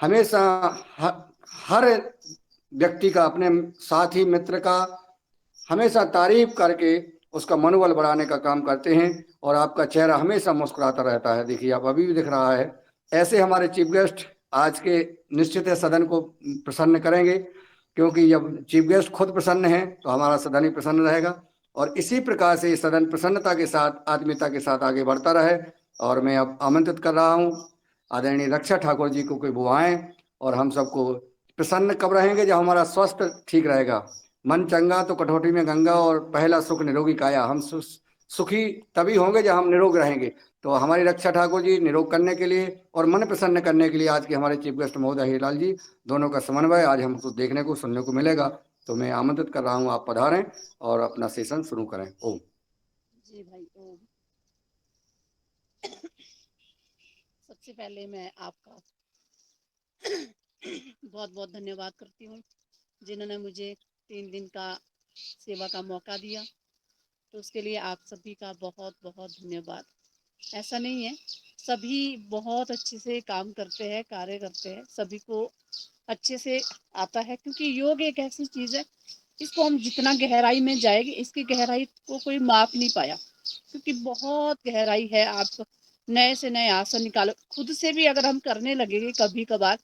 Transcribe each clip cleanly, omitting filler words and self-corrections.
हमेशा हर व्यक्ति का, अपने साथी मित्र का हमेशा तारीफ करके उसका मनोबल बढ़ाने का काम करते हैं। और आपका चेहरा हमेशा मुस्कुराता रहता है, देखिए आप अभी भी दिख रहा है। ऐसे हमारे चीफ गेस्ट आज के निश्चित है सदन को प्रसन्न करेंगे, क्योंकि जब चीफ गेस्ट खुद प्रसन्न है तो हमारा सदन ही प्रसन्न रहेगा। और इसी प्रकार से ये सदन प्रसन्नता के साथ, आत्मीयता के साथ आगे बढ़ता रहे। और मैं अब आमंत्रित कर रहा हूँ आदरणीय रक्षा ठाकुर जी को कि वो आए। और हम सबको प्रसन्न कब रहेंगे? जब हमारा स्वास्थ्य ठीक रहेगा। मन चंगा तो कटौती में गंगा, और पहला सुख निरोगी काया। हम सुखी तभी होंगे जब हम निरोग रहेंगे। तो हमारी रक्षा ठाकुर जी निरोग करने के लिए और मन प्रसन्न करने के लिए आज के हमारे चीफ गेस्ट महोदय हीरलाल जी, दोनों का समन्वय आज हमको देखने को सुनने को मिलेगा। तो मैं आमंत्रित कर रहा हूँ, आप पधारें और अपना सेशन शुरू करें। ओम। जी भाई ओम। सबसे पहले मैं आपका बहुत बहुत धन्यवाद करती हूँ, जिन्होंने मुझे 3 दिन का सेवा का मौका दिया। तो उसके लिए आप सभी का बहुत बहुत धन्यवाद। ऐसा नहीं है, सभी बहुत अच्छे से काम करते हैं, कार्य करते हैं, सभी को अच्छे से आता है, क्योंकि योग एक ऐसी चीज़ है, इसको हम जितना गहराई में जाएंगे, इसकी गहराई को कोई माप नहीं पाया, क्योंकि बहुत गहराई है। आप नए से नए आसन निकालो, खुद से भी अगर हम करने लगेंगे कभी कभार,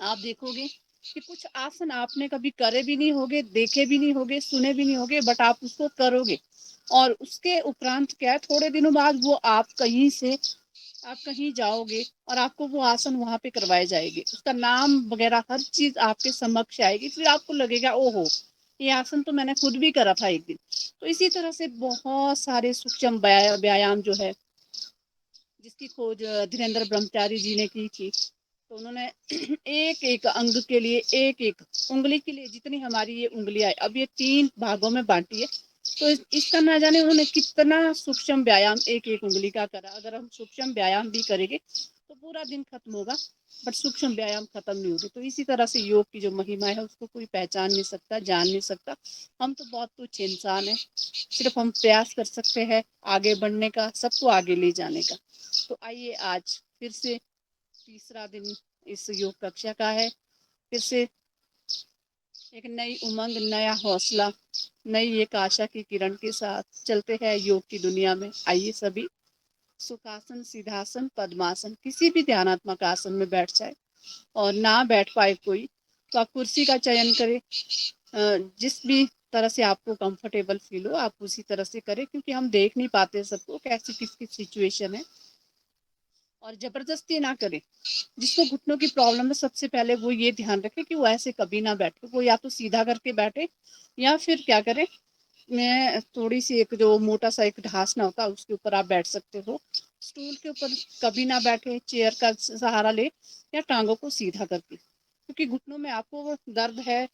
आप देखोगे कि कुछ आसन आपने कभी करे भी नहीं होगे, देखे भी नहीं होगे, सुने भी नहीं होगे, बट आप उसको करोगे। और उसके उपरांत क्या है, थोड़े दिनों बाद वो आप कहीं जाओगे और आपको वो आसन वहां पे करवाए जाएंगे, उसका नाम वगैरह हर चीज आपके समक्ष आएगी, फिर आपको लगेगा ओहो, ये आसन तो मैंने खुद भी करा था एक दिन। तो इसी तरह से बहुत सारे सूक्ष्म व्यायाम जो है, जिसकी खोज धीरेन्द्र ब्रह्मचारी जी ने की थी। तो उन्होंने एक एक अंग के लिए, एक एक उंगली के लिए, जितनी हमारी ये उंगलियां है, अब ये 3 भागों में बांटी है, तो इसका ना जाने उन्होंने कितना सूक्ष्म व्यायाम एक एक उंगली का करा। अगर हम सूक्ष्म व्यायाम भी करेंगे तो पूरा दिन खत्म होगा, बट सूक्ष्म व्यायाम खत्म नहीं होगी। तो इसी तरह से योग की जो महिमा है उसको कोई पहचान नहीं सकता, जान नहीं सकता। हम तो बहुत तुच्छ इंसान है, सिर्फ हम प्रयास कर सकते हैं आगे बढ़ने का, सबको आगे ले जाने का। तो आइए, आज फिर से तीसरा दिन इस योग कक्षा का है। फिर से एक नई उमंग, नया हौसला, नई एक आशा की किरण के साथ चलते हैं योग की दुनिया में। आइए सभी, सुखासन, सिद्धासन, पद्मासन, किसी भी ध्यानात्मक आसन में बैठ जाए। और ना बैठ पाए कोई, तो आप कुर्सी का चयन करें। जिस भी तरह से आपको कंफर्टेबल फील हो, आप उसी तरह से करें, क्योंकि हम देख नहीं पाते सबको कैसी किसकी सिचुएशन है। और जबरदस्ती ना करें। जिसको घुटनों की प्रॉब्लम है, सबसे पहले वो ये ध्यान रखे कि वो ऐसे कभी ना बैठे, वो या तो सीधा करके बैठे, या फिर क्या करे, मैं थोड़ी सी एक जो मोटा सा एक ढासना होता है उसके ऊपर आप बैठ सकते हो। स्टूल के ऊपर कभी ना बैठे, चेयर का सहारा ले, या टांगों को सीधा करके, क्योंकि घुटनों में आपको वो दर्द है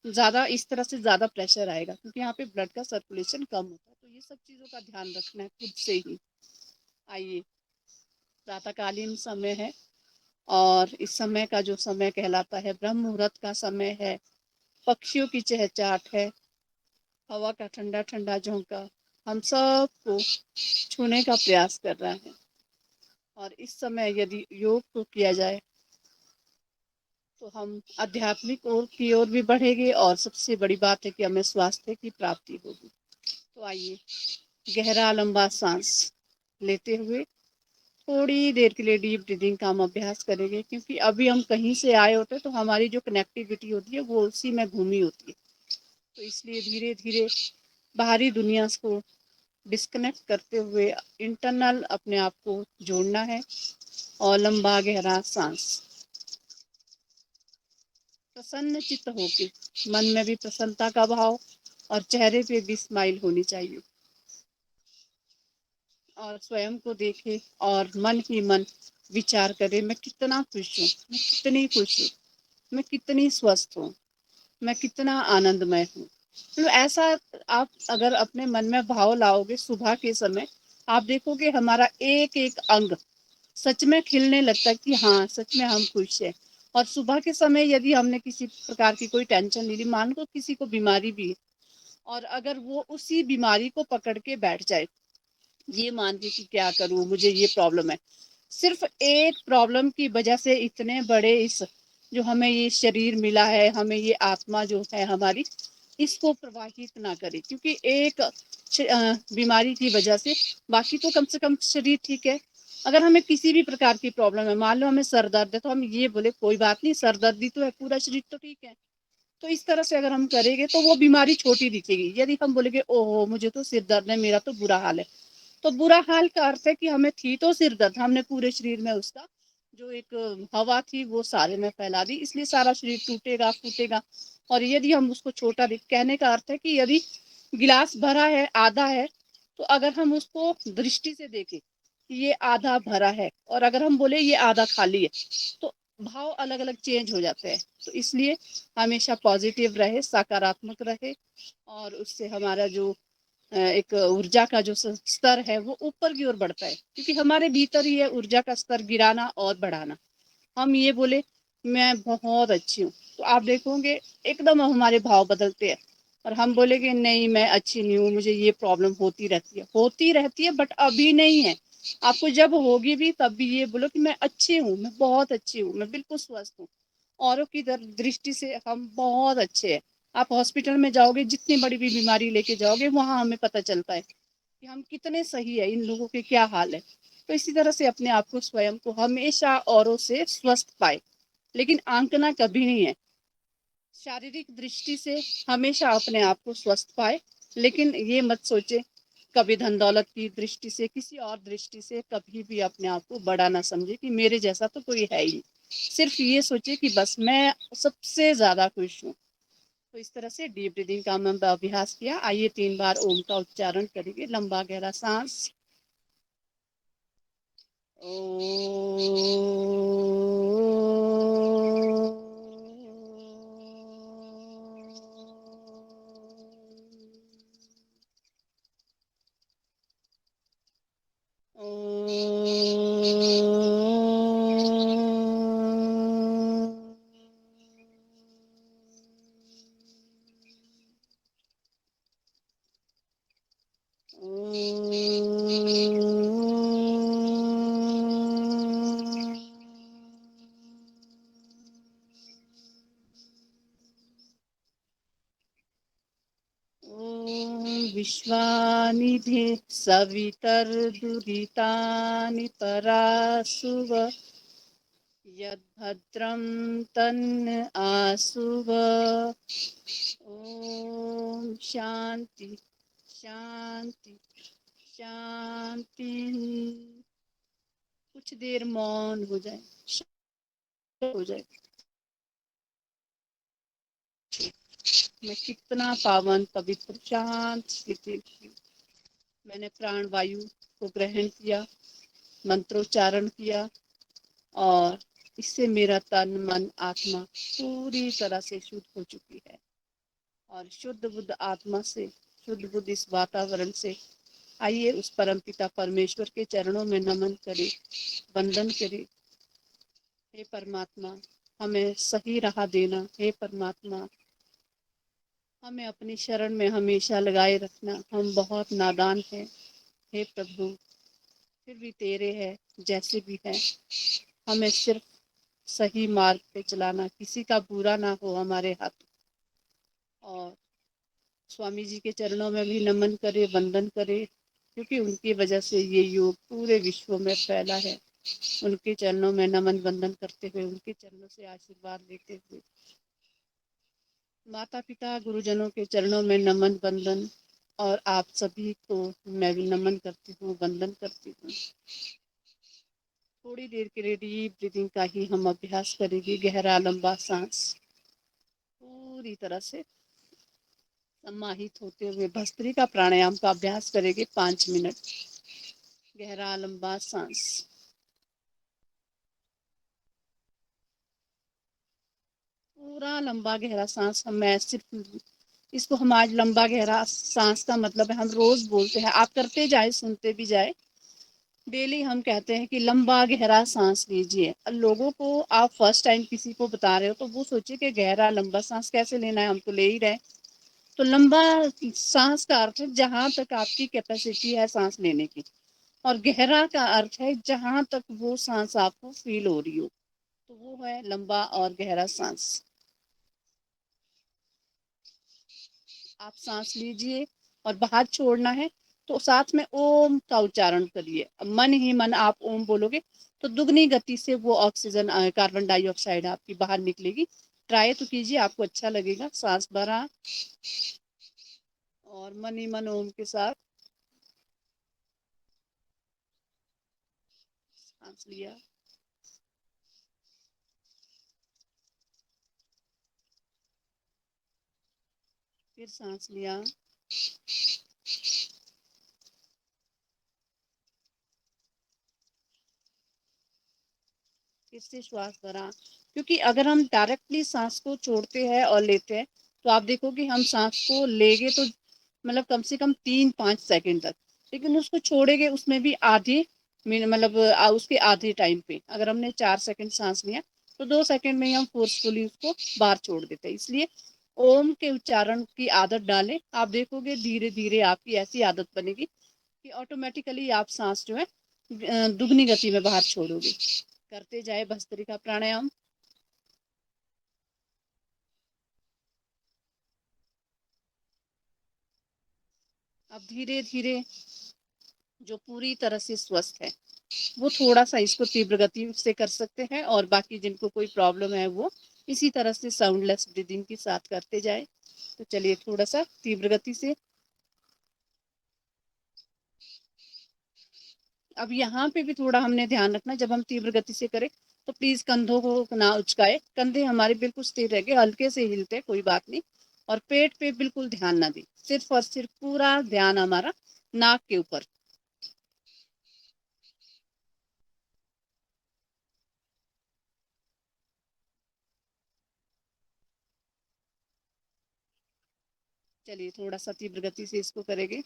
ज्यादा, इस तरह से ज्यादा प्रेशर आएगा, क्योंकि यहाँ पे ब्लड का सर्कुलेशन कम होता है। तो ये सब चीजों का ध्यान रखना है खुद से ही। आइए, प्रातःकालीन समय है, और इस समय का जो समय कहलाता है ब्रह्म मुहूर्त का समय है। पक्षियों की चहचहाट है, हवा का ठंडा ठंडा झोंका हम सबको छूने का प्रयास कर रहा है। और इस समय यदि योग को किया जाए तो हम आध्यात्मिक ओर की ओर भी बढ़ेंगे, और सबसे बड़ी बात है कि हमें स्वास्थ्य की प्राप्ति होगी। तो आइए, गहरा लंबा सांस लेते हुए थोड़ी देर के लिए डीप ब्रीदिंग का हम अभ्यास करेंगे, क्योंकि अभी हम कहीं से आए होते हैं, तो हमारी जो कनेक्टिविटी होती है वो उसी में घूमी होती है। तो इसलिए धीरे धीरे बाहरी दुनिया को डिस्कनेक्ट करते हुए इंटरनल अपने आप को जोड़ना है। और लंबा गहरा सांस, प्रसन्न चित्त होके, मन में भी प्रसन्नता का भाव और चेहरे पे भी स्माइल होनी चाहिए। और स्वयं को देखे और मन ही मन विचार करे, मैं कितना खुश हूँ, मैं कितनी खुश हूँ, मैं कितनी स्वस्थ हूँ, मैं कितना आनंदमय हूँ। तो ऐसा आप अगर अपने मन में भाव लाओगे, सुबह के समय आप देखोगे हमारा एक एक अंग सच में खिलने लगता है कि हाँ, सच में हम खुश हैं। और सुबह के समय यदि हमने किसी प्रकार की कोई टेंशन नहीं ली, मान लो किसी को बीमारी भी है, और अगर वो उसी बीमारी को पकड़ के बैठ जाए, ये मान के कि क्या करूं, मुझे ये प्रॉब्लम है, सिर्फ एक प्रॉब्लम की वजह से इतने बड़े इस जो हमें ये शरीर मिला है, हमें ये आत्मा जो है हमारी, इसको प्रवाहित ना करे, क्योंकि एक बीमारी की वजह से बाकी तो कम से कम शरीर ठीक है। अगर हमें किसी भी प्रकार की प्रॉब्लम है, मान लो हमें सर दर्द है, तो हम ये बोले कोई बात नहीं, सर दर्द ही तो है, पूरा शरीर तो ठीक है। तो इस तरह से अगर हम करेंगे तो वो बीमारी छोटी दिखेगी। यदि हम बोलेंगे ओहो मुझे तो सिर दर्द है, मेरा तो बुरा हाल है, तो बुरा हाल का अर्थ है कि हमें थी तो सिर दर्द, हमने पूरे शरीर में उसका जो एक हवा थी वो सारे में फैला दी, इसलिए सारा शरीर टूटेगा फूटेगा। और यदि हम उसको छोटा कहने का अर्थ है कि यदि गिलास भरा है, आधा है, तो अगर हम उसको दृष्टि से देखें कि ये आधा भरा है, और अगर हम बोले ये आधा खाली है, तो भाव अलग अलग चेंज हो जाते हैं। तो इसलिए हमेशा पॉजिटिव रहे, सकारात्मक रहे, और उससे हमारा जो एक ऊर्जा का जो स्तर है वो ऊपर की ओर बढ़ता है, क्योंकि हमारे भीतर ही है ऊर्जा का स्तर गिराना और बढ़ाना। हम ये बोले मैं बहुत अच्छी हूँ, तो आप देखोगे एकदम हमारे भाव बदलते हैं। और हम बोले कि नहीं मैं अच्छी नहीं हूँ, मुझे ये प्रॉब्लम होती रहती है, बट अभी नहीं है। आपको जब होगी भी तब भी ये बोलो कि मैं अच्छी हूँ, मैं बहुत अच्छी हूँ, मैं बिल्कुल स्वस्थ हूँ। औरों की दृष्टि से हम बहुत अच्छे हैं। आप हॉस्पिटल में जाओगे, जितनी बड़ी भी बीमारी लेके जाओगे, वहां हमें पता चलता है कि हम कितने सही है, इन लोगों के क्या हाल है। तो इसी तरह से अपने आप को, स्वयं को हमेशा औरों से स्वस्थ पाए, लेकिन आंकना कभी नहीं है। शारीरिक दृष्टि से हमेशा अपने आप को स्वस्थ पाए, लेकिन ये मत सोचे कभी धन दौलत की दृष्टि से, किसी और दृष्टि से कभी भी अपने आप को बड़ा ना समझे कि मेरे जैसा तो कोई है ही नहीं। सिर्फ ये सोचे कि बस मैं सबसे ज्यादा खुश हूँ। तो इस तरह से डीप ब्रीदिंग का हमने अभ्यास किया। आइए 3 बार ओम का उच्चारण करेंगे, लंबा गहरा सांस। विश्वानिधि सवितर्दुरितानि परासुव यद्भद्रं तन्न आसुव। ओम शांति शांति शांति। कुछ देर मौन हो जाए, हो जाए। मैं कितना पावन पवित्र शांत स्थिति थी। मैंने प्राण वायु को ग्रहण किया, मंत्रोच्चारण किया, और इससे मेरा तन मन आत्मा पूरी तरह से शुद्ध हो चुकी है। और शुद्ध बुद्ध आत्मा से, शुद्ध बुद्ध इस वातावरण से, आइए उस परमपिता परमेश्वर के चरणों में नमन करें, वंदन करें। हे परमात्मा, हमें सही राह देना। हे परमात्मा, हमें अपनी शरण में हमेशा लगाए रखना। हम बहुत नादान हैं हे प्रभु, फिर भी तेरे है जैसे भी है। हमें सिर्फ सही मार्ग पे चलाना, किसी का बुरा ना हो हमारे हाथ। और स्वामी जी के चरणों में भी नमन करे, वंदन करे, क्योंकि उनकी वजह से ये योग पूरे विश्व में फैला है। उनके चरणों में नमन वंदन करते हुए, उनके चरणों से आशीर्वाद लेते हुए, माता पिता गुरुजनों के चरणों में नमन वंदन, और आप सभी को मैं भी नमन करती हूँ, वंदन करती हूँ। थोड़ी देर के लिए डीप ब्रीदिंग का ही हम अभ्यास करेंगे। गहरा लंबा सांस पूरी तरह से समाहित होते हुए भस्त्रिका का प्राणायाम का अभ्यास करेंगे 5 मिनट। गहरा लंबा सांस, पूरा लंबा गहरा सांस। मैं सिर्फ इसको, हम आज लंबा गहरा सांस का मतलब है, हम रोज बोलते हैं, आप करते जाए, सुनते भी जाए। डेली हम कहते हैं कि लंबा गहरा सांस लीजिए। लोगों को आप फर्स्ट टाइम किसी को बता रहे हो तो वो सोचे कि गहरा लंबा सांस कैसे लेना है, हम तो ले ही रहे। तो लंबा सांस का अर्थ है जहां तक आपकी कैपेसिटी है सांस लेने की। और गहरा का अर्थ है जहां तक वो सांस आपको फील हो रही हो, तो वो है लंबा और गहरा सांस। आप सांस लीजिए और बाहर छोड़ना है तो साथ में ओम का उच्चारण करिए। मन ही मन आप ओम बोलोगे तो दुगनी गति से वो ऑक्सीजन कार्बन डाइऑक्साइड आपकी बाहर निकलेगी। ट्राई तो कीजिए, आपको अच्छा लगेगा। सांस भरा और मन ही मन ओम के साथ सांस लिया, फिर सांस लिया, फिर से श्वास भरा। क्योंकि अगर हम डायरेक्टली सांस को छोड़ते हैं और लेते हैं तो आप देखोगे हम सांस को लेंगे तो मतलब कम से कम 3-5 सेकंड तक, लेकिन उसको छोड़ेंगे उसमें भी आधे मतलब उसके आधे टाइम पे। अगर हमने 4 सेकंड सांस लिया तो 2 सेकंड में ही हम फोर्सफुली उसको बाहर छोड़ देते हैं। इसलिए ओम के उच्चारण की आदत डालें। आप देखोगे धीरे धीरे आपकी ऐसी आदत बनेगी कि ऑटोमेटिकली आप सांस जो है दुगनी गति में बाहर छोड़ोगे। करते जाए भस्त्रिका प्राणायाम। अब धीरे धीरे जो पूरी तरह से स्वस्थ है वो थोड़ा सा इसको तीव्र गति से कर सकते हैं, और बाकी जिनको कोई प्रॉब्लम है वो इसी तरह से साउंडलेस ब्रीदिंग के साथ करते जाए। तो चलिए थोड़ा सा तीव्र गति से। अब यहाँ पे भी थोड़ा हमने ध्यान रखना, जब हम तीव्र गति से करें तो प्लीज कंधों को ना उचकाए। कंधे हमारे बिल्कुल स्थिर रह गए, हल्के से हिलते कोई बात नहीं। और पेट पे बिल्कुल ध्यान ना दें, सिर्फ और सिर्फ पूरा ध्यान हमारा नाक के ऊपर। चलिए थोड़ा सा तीव्र गति से इसको करेंगे।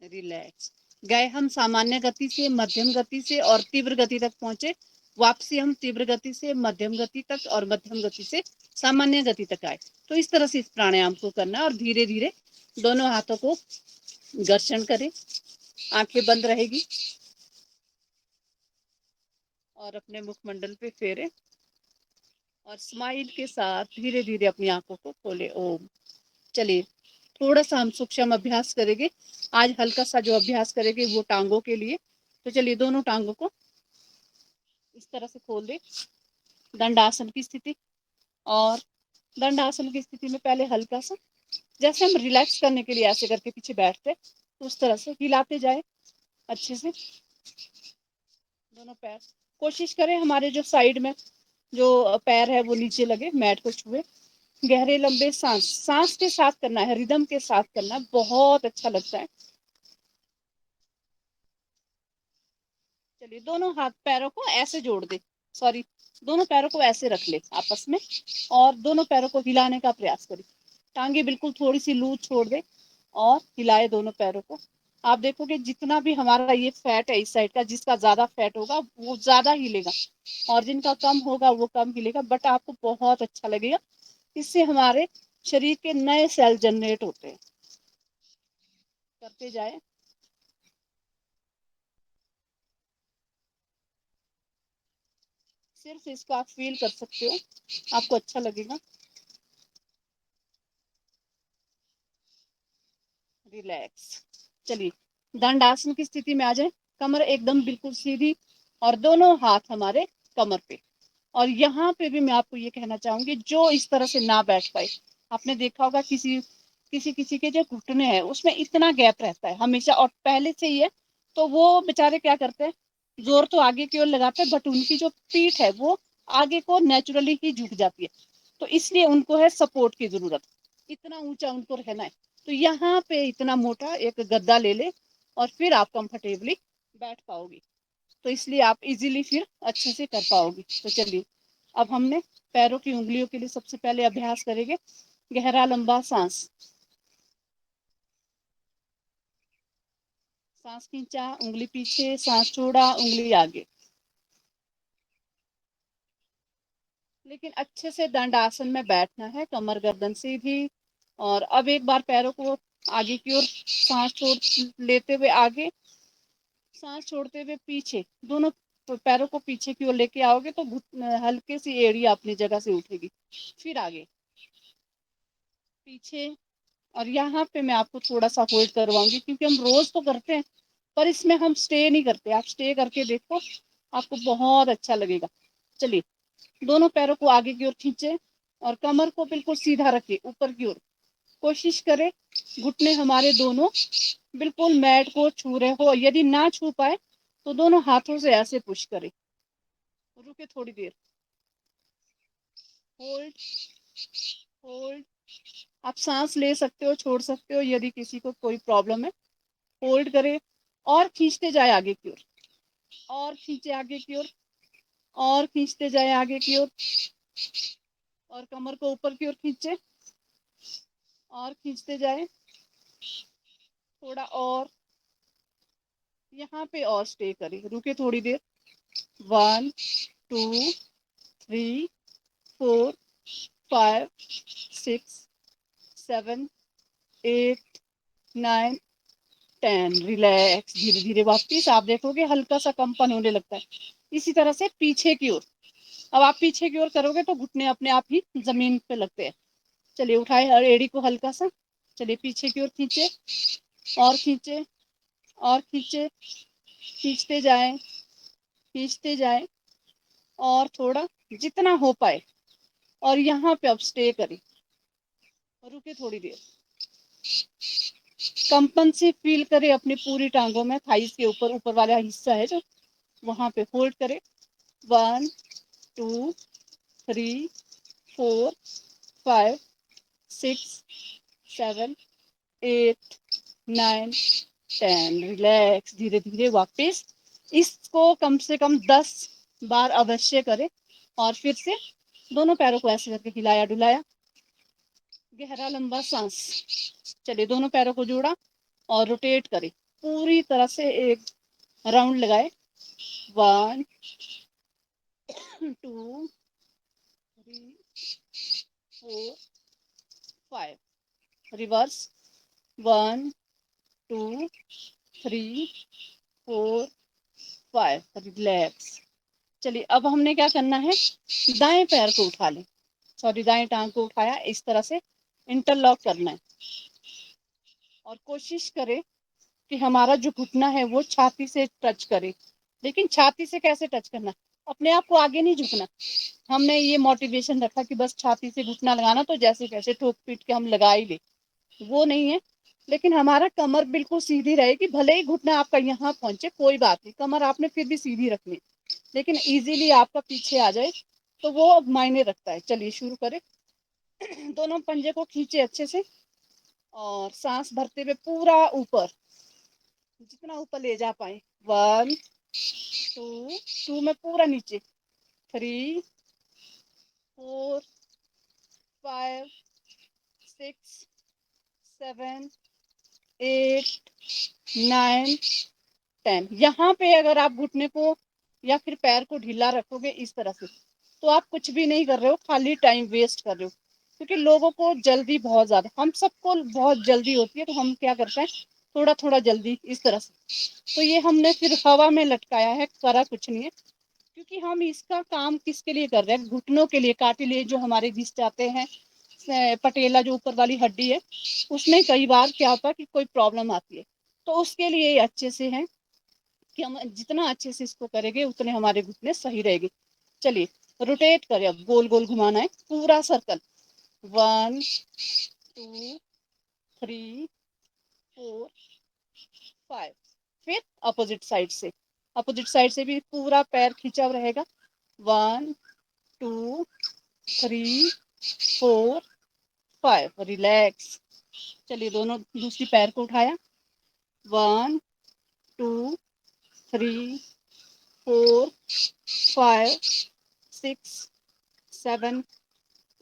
रिलैक्स गए हम सामान्य गति से, मध्यम गति से और तीव्र गति तक पहुंचे। वापसी हम तीव्र गति से मध्यम गति तक और मध्यम गति से सामान्य गति तक आए। तो इस तरह से इस प्राणायाम को करना है और धीरे धीरे दोनों हाथों को घर्षण करें, आंखें बंद रहेगी और अपने मुखमंडल पे फेरे और स्माइल के साथ धीरे धीरे अपनी आंखों को खोले। ओम। चलिए थोड़ा सा हम सूक्ष्म अभ्यास करेंगे आज। हल्का सा जो अभ्यास करेंगे वो टांगों के लिए। तो चलिए दोनों टांगों को इस तरह से खोल दे, दंडासन की स्थिति। और दंडासन की स्थिति में पहले हल्का सा, जैसे हम रिलैक्स करने के लिए ऐसे करके पीछे बैठते तो उस तरह से हिलाते जाए अच्छे से दोनों पैर। कोशिश करें हमारे जो साइड में जो पैर है वो नीचे लगे, मैट को छुए। गहरे लंबे सांस सांस के साथ करना है, रिदम के साथ करना, बहुत अच्छा लगता है। चलिए दोनों हाथ पैरों को ऐसे जोड़ दे, सॉरी, दोनों पैरों को ऐसे रख ले आपस में और दोनों पैरों को हिलाने का प्रयास करें। टांगे बिल्कुल थोड़ी सी लूज छोड़ दे और हिलाए दोनों पैरों को। आप देखोगे जितना भी हमारा ये फैट है इस साइड का, जिसका ज्यादा फैट होगा वो ज्यादा हिलेगा और जिनका कम होगा वो कम हिलेगा, बट आपको बहुत अच्छा लगेगा। इससे हमारे शरीर के नए सेल जनरेट होते हैं। करते जाए। सिर्फ इसको आप फील कर सकते हो, आपको अच्छा लगेगा। रिलैक्स। चलिए दंडासन की स्थिति में आ जाए, कमर एकदम बिल्कुल सीधी और दोनों हाथ हमारे कमर पे। और यहाँ पे भी मैं आपको ये कहना चाहूंगी, जो इस तरह से ना बैठ पाए, आपने देखा होगा किसी किसी किसी के जो घुटने हैं उसमें इतना गैप रहता है हमेशा और पहले से ही है, तो वो बेचारे क्या करते हैं, जोर तो आगे की ओर लगाते हैं बट उनकी जो पीठ है वो आगे को नेचुरली ही झुक जाती है, तो इसलिए उनको है सपोर्ट की जरूरत, इतना ऊंचा उनको रहना है। तो यहाँ पे इतना मोटा एक गद्दा ले ले और फिर आप कंफर्टेबली बैठ पाओगे, तो इसलिए आप इजीली फिर अच्छे से कर पाओगे। तो चलिए अब हमने पैरों की उंगलियों के लिए सबसे पहले अभ्यास करेंगे गहरा लंबा सांस। सांस खींचा, उंगली पीछे, सांस छोड़ा, उंगली आगे। लेकिन अच्छे से दंड आसन में बैठना है, कमर गर्दन सीधी। और अब एक बार पैरों को आगे की ओर सांस छोड़ लेते हुए आगे, सांस छोड़ते हुए पीछे, दोनों पैरों को पीछे की ओर लेके आओगे तो हल्के सी एड़ी अपनी जगह से उठेगी। फिर आगे, पीछे। और यहाँ पे मैं आपको थोड़ा सा होल्ड करवाऊंगी क्योंकि हम रोज तो करते हैं पर इसमें हम स्टे नहीं करते, आप स्टे करके देखो, आपको बहुत अच्छा लगेगा। चलिए दोनों पैरों को आगे की ओर खींचे और कमर को बिल्कुल सीधा रखे ऊपर की ओर। कोशिश करें घुटने हमारे दोनों बिल्कुल मैट को छू रहे हो, यदि ना छू पाए तो दोनों हाथों से ऐसे पुश करें। रुके थोड़ी देर, होल्ड, होल्ड। आप सांस ले सकते हो, छोड़ सकते हो यदि किसी को कोई प्रॉब्लम है। होल्ड करें और खींचते जाए आगे की ओर, और खींचे आगे की ओर, और खींचते जाए आगे की ओर, और कमर को ऊपर की ओर खींचे और खींचते जाए, थोड़ा और, यहाँ पे और स्टे करें, रुके थोड़ी देर। 1 2 3 4 5 6 7 8 9 10। रिलैक्स, धीरे धीरे वापस आप देखोगे हल्का सा कंपन होने लगता है। इसी तरह से पीछे की ओर, अब आप पीछे की ओर करोगे तो घुटने अपने आप ही जमीन पे लगते हैं। चलिए उठाए और एड़ी को हल्का सा, चलिए पीछे की ओर खींचे और खींचे और खींचे, खींचते जाए, खींचते जाए और थोड़ा जितना हो पाए। और यहाँ पे अब स्टे करें, रुके थोड़ी देर, कंपन से फील करें अपनी पूरी टांगों में, थाइस के ऊपर, ऊपर वाला हिस्सा है जो, वहां पे होल्ड करें। 1 2 3 4 5 6 7 8 9 10। रिलैक्स, धीरे धीरे वापस। इसको कम से कम 10 बार अवश्य करें और फिर से दोनों पैरों को ऐसे करके हिलाया डुलाया, गहरा लंबा सांस। चलिए दोनों पैरों को जोड़ा और रोटेट करें, पूरी तरह से एक राउंड लगाए। 1 2 3 4 5, रिवर्स। 1 2 3 4 5, रिलैक्स। चलिए अब हमने क्या करना है, दाएं पैर को उठा लें, सॉरी दाएं टांग को उठाया, इस तरह से इंटरलॉक करना है। और कोशिश करें कि हमारा जो घुटना है वो छाती से टच करे। लेकिन छाती से कैसे टच करना, अपने आप को आगे नहीं झुकना। हमने ये मोटिवेशन रखा कि बस छाती से घुटना लगाना तो जैसे कैसे ठोक पीट के हम लगा ही ले, वो नहीं है। लेकिन हमारा कमर बिल्कुल सीधी रहेगी, भले ही घुटना आपका यहाँ पहुंचे कोई बात नहीं, कमर आपने फिर भी सीधी रखनी, लेकिन इजीली आपका पीछे आ जाए तो वो मायने रखता है। चलिए शुरू करें। दोनों पंजे को खींचे अच्छे से और सांस भरते हुए पूरा ऊपर, जितना ऊपर ले जा पाए। 1 2 2 में पूरा नीचे, 3 4 5 6 7 8 9 10। यहाँ पे अगर आप घुटने को या फिर पैर को ढीला रखोगे इस तरह से, तो आप कुछ भी नहीं कर रहे हो, खाली टाइम वेस्ट कर रहे हो। क्योंकि लोगों को जल्दी बहुत ज्यादा, हम सबको बहुत जल्दी होती है, तो हम क्या करते हैं थोड़ा थोड़ा जल्दी इस तरह से, तो ये हमने फिर हवा में लटकाया है, करा कुछ नहीं है। क्योंकि हम इसका काम किसके लिए कर रहे हैं, घुटनों के लिए, कार्टिलेज जो हमारे घिस जाते हैं, पटेला जो ऊपर वाली हड्डी है उसमें कई बार क्या होता है कि कोई प्रॉब्लम आती है। तो उसके लिए ये अच्छे से है कि हम जितना अच्छे से इसको करेंगे उतने हमारे घुटने सही रहेंगे। चलिए रोटेट करें, अब गोल गोल घुमाना है पूरा सर्कल। 1 2 3 4 5। फिर अपोजिट साइड से भी पूरा पैर खींचा हुआ रहेगा। 1 2 3 4 5। रिलैक्स। चलिए दोनों दूसरी पैर को उठाया। 1 2 3 4 5 6 7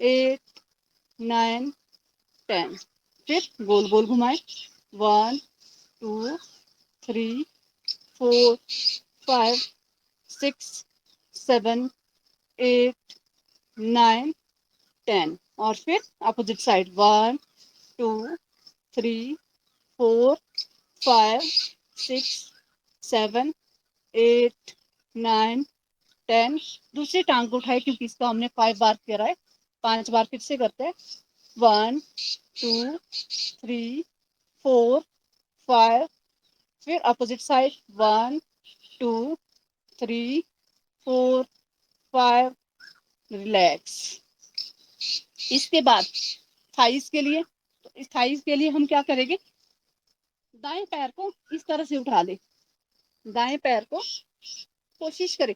8 9 10। फिर गोल गोल घुमाए। 1 2 3 4 5 6 7 8 9 10। और फिर अपोजिट साइड 1 2 3 4 5 6 7 8 9 10। दूसरी टांग को उठाए क्योंकि इसका हमने 5 बार करा है, 5 बार फिर से करते हैं। 1 2 3 4 5। फिर अपोजिट साइड 1 2 3 4 5। रिलैक्स। इसके बाद थाइस के लिए, तो इस थाइस के लिए हम क्या करेंगे, दाएं पैर को इस तरह से उठा ले। दाएं पैर को कोशिश करें,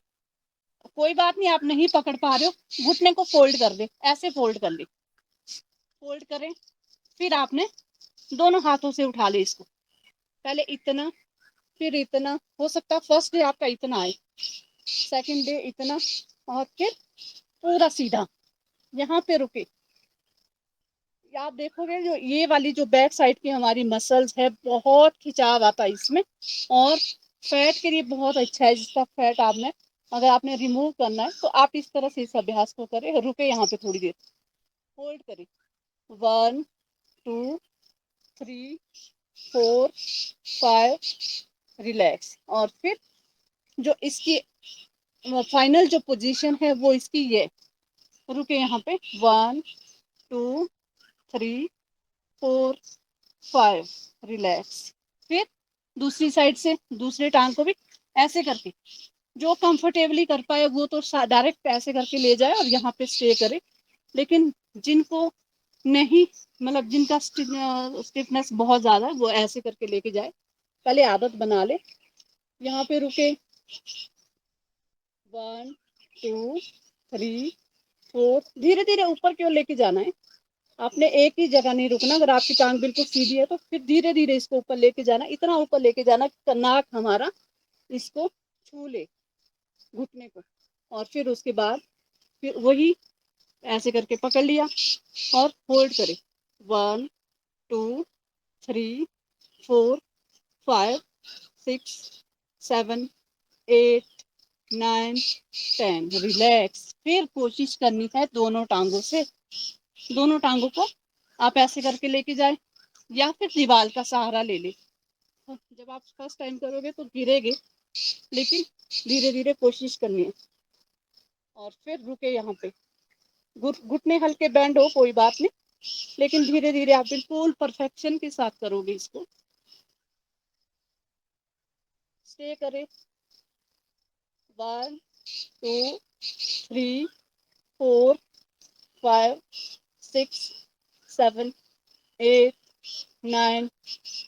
कोई बात नहीं आप नहीं पकड़ पा रहे हो, घुटने को फोल्ड कर दे, ऐसे फोल्ड कर ले। फोल्ड करें, फिर आपने दोनों हाथों से उठा ले इसको। पहले इतना, फिर इतना। हो सकता है फर्स्ट डे आपका इतना आए, सेकंड डे इतना, और फिर पूरा सीधा यहाँ पे रुके। आप देखोगे जो ये वाली जो बैक साइड की हमारी मसल्स है, बहुत खिंचाव आता है इसमें, और फैट के लिए बहुत अच्छा है। जिसका फैट आपने अगर आपने रिमूव करना है तो आप इस तरह से इस अभ्यास को करें। रुके यहाँ पे थोड़ी देर, होल्ड करें। 1 2 3 4 5। रिलैक्स। और फिर जो इसकी फाइनल जो पोजीशन है वो इसकी ये, रुके यहाँ पे। 1 2 3 4 5। रिलैक्स। फिर दूसरी साइड से दूसरे टांग को भी ऐसे करके, जो कंफर्टेबली कर पाए वो तो डायरेक्ट ऐसे करके ले जाए और यहाँ पे स्टे करे। लेकिन जिनको नहीं, मतलब जिनका स्टिफनेस बहुत ज्यादा है वो ऐसे करके लेके जाए, पहले आदत बना ले। यहाँ पे रुके। 1 2 3 4। धीरे धीरे ऊपर की ओर लेके जाना है, आपने एक ही जगह नहीं रुकना। अगर आपकी टांग बिल्कुल सीधी है तो फिर धीरे धीरे इसको ऊपर लेके जाना, इतना ऊपर लेके जाना कि नाक हमारा इसको छू ले, घुटने को। और फिर उसके बाद फिर वही ऐसे करके पकड़ लिया और होल्ड करें। 1 2 3 4 5 6 7 8 9 10। रिलैक्स। फिर कोशिश करनी है दोनों टांगों से, दोनों टांगों को आप ऐसे करके लेके जाए या फिर दीवार का सहारा ले ले। जब आप फर्स्ट टाइम करोगे तो गिरेगे, लेकिन धीरे धीरे कोशिश करनी है। और फिर रुके यहाँ पे। घुटने हल्के बैंड हो कोई बात नहीं, लेकिन धीरे धीरे आप बिल्कुल परफेक्शन के साथ करोगे इसको। स्टे करें। 1 2 3 4 5 6 7 8 9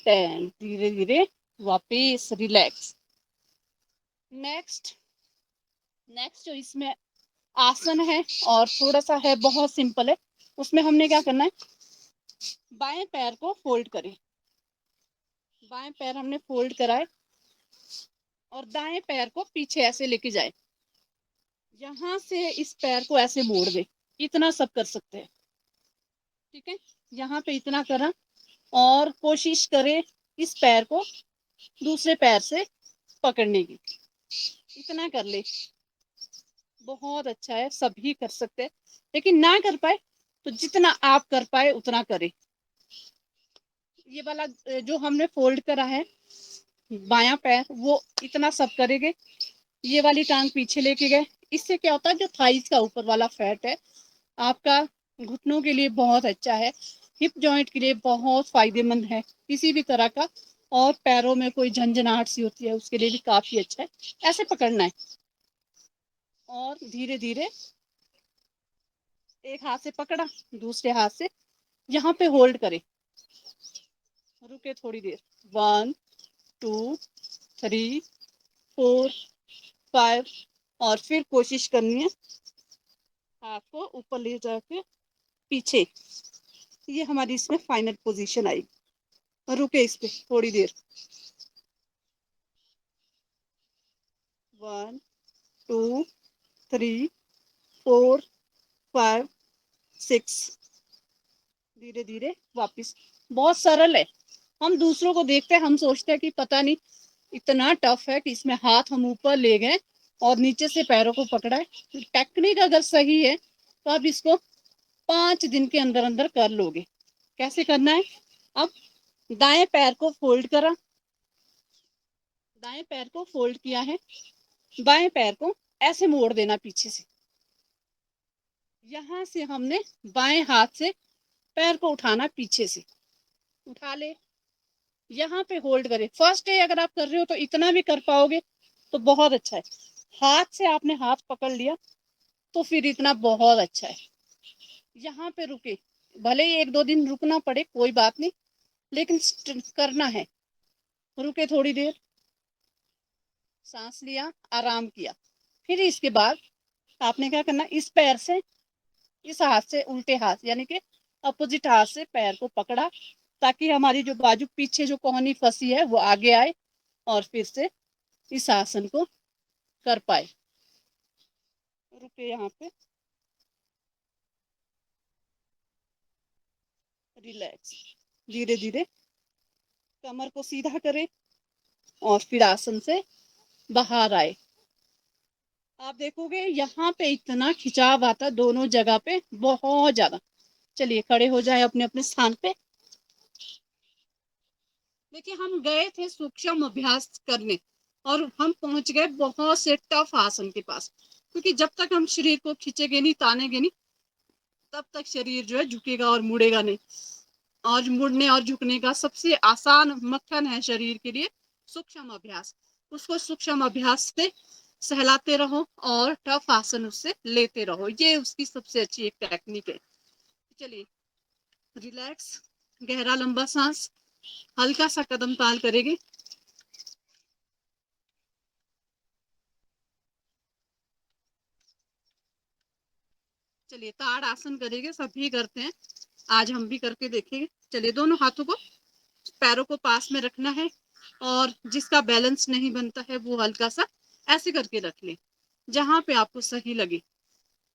10। धीरे धीरे वापिस रिलैक्स। नेक्स्ट जो इसमें आसन है और थोड़ा सा है, बहुत सिंपल है। उसमें हमने क्या करना है, बाएं पैर को फोल्ड करें। बाएं पैर हमने फोल्ड कराए और दाएं पैर को पीछे ऐसे लेके जाए। यहां से इस पैर को ऐसे मोड़ दे। इतना सब कर सकते हैं, ठीक है। यहाँ पे इतना करा और कोशिश करे इस पैर को दूसरे पैर से पकड़ने की। इतना कर ले, बहुत अच्छा है, सभी कर सकते हैं। लेकिन ना कर पाए तो जितना आप कर पाए उतना करें। ये वाला जो हमने फोल्ड करा है बायां पैर, वो इतना सब करेंगे। ये वाली टांग पीछे लेके गए। इससे क्या होता है, जो थाइस का ऊपर वाला फैट है आपका घुटनों के लिए बहुत अच्छा है, हिप जॉइंट के लिए बहुत फायदेमंद है किसी भी तरह का, और पैरों में कोई झंझनाहट सी होती है उसके लिए भी काफी अच्छा है। ऐसे पकड़ना है और धीरे धीरे एक हाथ से पकड़ा, दूसरे हाथ से यहाँ पे होल्ड करें, रुके थोड़ी देर, 1 2 3 4 5, और फिर कोशिश करनी है हाथ को ऊपर ले जाके पीछे, ये हमारी इसमें फाइनल पोजीशन आई। रुके इस पे थोड़ी देर, 1 2 3 4 5 6, धीरे धीरे वापस। बहुत सरल है, हम दूसरों को देखते हैं, हम सोचते हैं कि पता नहीं इतना टफ है कि इसमें हाथ हम ऊपर ले गए और नीचे से पैरों को पकड़ा है। टेक्निक अगर सही है तो आप इसको 5 दिन के अंदर अंदर कर लोगे। कैसे करना है, अब दाएं पैर को फोल्ड करा, दाएं पैर को फोल्ड किया है, बाएं पैर को ऐसे मोड़ देना पीछे से, यहां से हमने बाएं हाथ से पैर को उठाना, पीछे से उठा ले, यहाँ पे होल्ड करें। फर्स्ट डे अगर आप कर रहे हो तो इतना भी कर पाओगे तो बहुत अच्छा है, हाथ से आपने हाथ पकड़ लिया तो फिर इतना बहुत अच्छा है। यहाँ पे रुके, भले ही 1-2 दिन रुकना पड़े कोई बात नहीं, लेकिन करना है। रुके थोड़ी देर, सांस लिया, आराम किया, फिर इसके बाद आपने क्या करना, इस पैर से, इस हाथ से उल्टे हाथ यानी कि अपोजिट हाथ से पैर को पकड़ा, ताकि हमारी जो बाजू पीछे जो कोहनी फंसी है वो आगे आए और फिर से इस आसन को कर पाए। रुके यहाँ पे, रिलैक्स, धीरे धीरे कमर को सीधा करें और फिर आसन से बाहर आए। आप देखोगे यहाँ पे इतना खिंचाव आता दोनों जगह पे, बहुत ज्यादा। चलिए खड़े हो जाए अपने अपने स्थान पे। देखिए हम गए थे सूक्ष्म अभ्यास करने और हम पहुंच गए बहुत से टफ आसन के पास, क्योंकि जब तक हम शरीर को खींचेंगे नहीं, तानेंगे नहीं, तब तक शरीर जो है झुकेगा और मुड़ेगा नहीं। और मुड़ने और झुकने का सबसे आसान मक्खन है शरीर के लिए सूक्ष्म अभ्यास। उसको सूक्ष्म अभ्यास से सहलाते रहो और टफ आसन उससे लेते रहो, ये उसकी सबसे अच्छी एक टेक्निक है। चलिए रिलैक्स, गहरा लंबा सांस, हल्का सा कदम ताल करेंगे। चलिए ताड़ आसन करेंगे, सभी करते हैं, आज हम भी करके देखेंगे। चलिए दोनों हाथों को पैरों को पास में रखना है और जिसका बैलेंस नहीं बनता है वो हल्का सा ऐसे करके रख ले, जहां पे आपको सही लगे।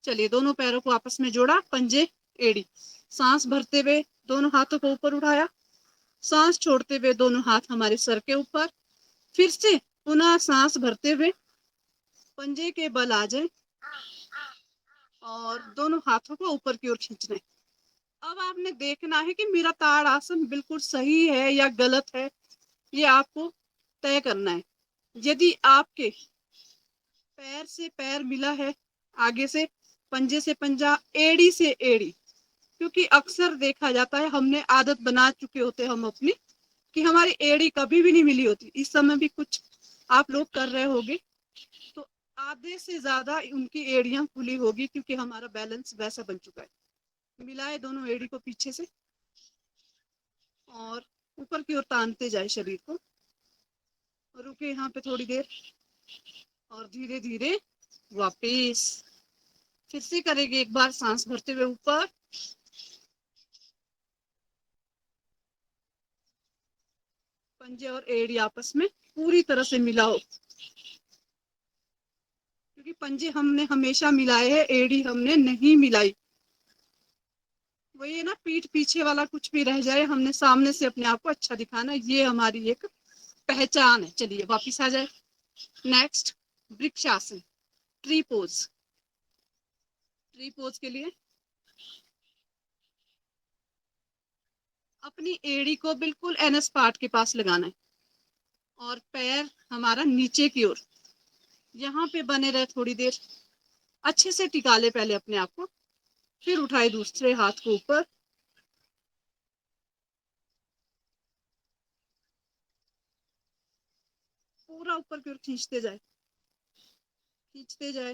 चलिए दोनों पैरों को आपस में जोड़ा, पंजे एड़ी, सांस भरते हुए दोनों हाथों को ऊपर उठाया, सांस छोड़ते हुए दोनों हाथ हमारे सर के ऊपर, फिर से पुनः सांस भरते हुए पंजे के बल आ जाए और दोनों हाथों को ऊपर की ओर खींचना है। अब आपने देखना है कि मेरा ताड़ आसन बिल्कुल सही है या गलत है, ये आपको तय करना है। यदि आपके पैर से पैर मिला है, आगे से पंजे से पंजा, एड़ी से एड़ी, क्योंकि अक्सर देखा जाता है, हमने आदत बना चुके होते हम अपनी कि हमारी एड़ी कभी भी नहीं मिली होती। इस समय भी कुछ आप लोग कर रहे होंगे तो आधे से ज्यादा उनकी एड़ियां खुली होगी, क्योंकि हमारा बैलेंस वैसा बन चुका है। मिलाए दोनों एड़ी को पीछे से और ऊपर की ओर तानते जाए शरीर को, रुके यहाँ पे थोड़ी देर और धीरे धीरे वापिस फिर से करेंगे। एक बार सांस भरते हुए ऊपर, पंजे और एड़ी आपस में पूरी तरह से मिलाओ, क्योंकि पंजे हमने हमेशा मिलाए हैं, एड़ी हमने नहीं मिलाई। वही है ना, पीठ पीछे वाला कुछ भी रह जाए, हमने सामने से अपने आप को अच्छा दिखाना, ये हमारी एक पहचान है। चलिए वापिस आ जाए। Next vrikshasana, tree pose. Tree pose के लिए अपनी एड़ी को बिल्कुल एनएस पार्ट के पास लगाना है और पैर हमारा नीचे की ओर, यहाँ पे बने रहे थोड़ी देर, अच्छे से टिका ले पहले अपने आप को। फिर उठाए दूसरे हाथ को ऊपर, पूरा ऊपर की ओर खींचते जाए, खींचते जाए।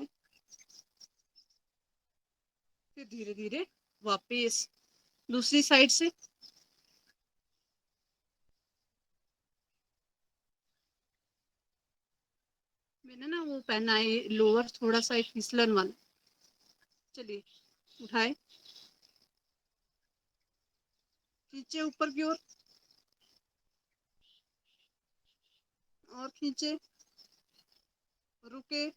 फिर धीरे धीरे वापस दूसरी साइड से। मैंने ना वो पहना है लोअर, थोड़ा सा फिसलन वाला। चलिए उठाए, खींचे ऊपर की ओर, और खींचे, रुके,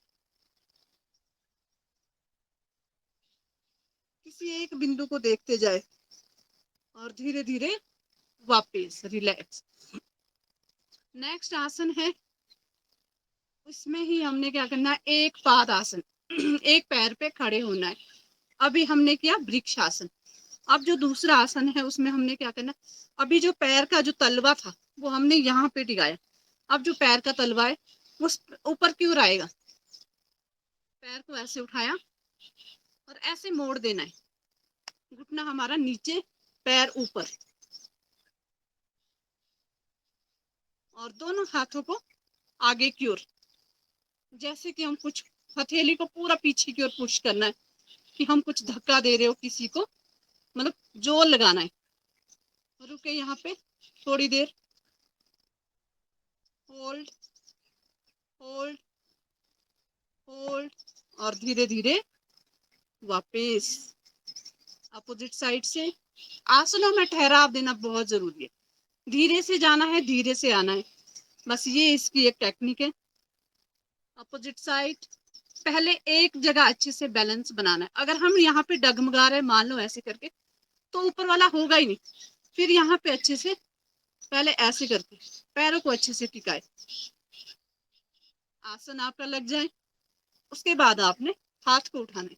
किसी एक बिंदु को देखते जाए और धीरे धीरे वापस रिलैक्स। नेक्स्ट आसन है, उसमें ही हमने क्या करना है, एक पाद आसन। एक पैर पे खड़े होना है। अभी हमने किया वृक्ष आसन। अब जो दूसरा आसन है उसमें हमने क्या करना, अभी जो पैर का जो तलवा था वो हमने यहाँ पे टिकाया। अब जो पैर का तलवा है वो ऊपर की ओर आएगा। पैर को ऐसे उठाया और ऐसे मोड़ देना है, घुटना हमारा नीचे, पैर ऊपर, और दोनों हाथों को आगे की ओर, जैसे कि हम कुछ, हथेली को पूरा पीछे की ओर पुश करना है कि हम कुछ धक्का दे रहे हो किसी को, मतलब जोर लगाना है। रुके यहाँ पे थोड़ी देर, होल्ड, होल्ड, होल्ड, और धीरे धीरे वापस अपोजिट साइड से। आसनों में ठहराव देना बहुत जरूरी है। धीरे से जाना है, धीरे से आना है, बस ये इसकी एक टेक्निक है। Opposite side. पहले एक जगह अच्छे से बैलेंस बनाना है। अगर हम यहाँ पे डगमगा रहे, मान लो ऐसे करके, तो ऊपर वाला होगा ही नहीं। फिर यहाँ पे अच्छे से पहले ऐसे करके पैरों को अच्छे से टिकाए, आसन आपका लग जाए। उसके बाद आपने हाथ को उठाना है,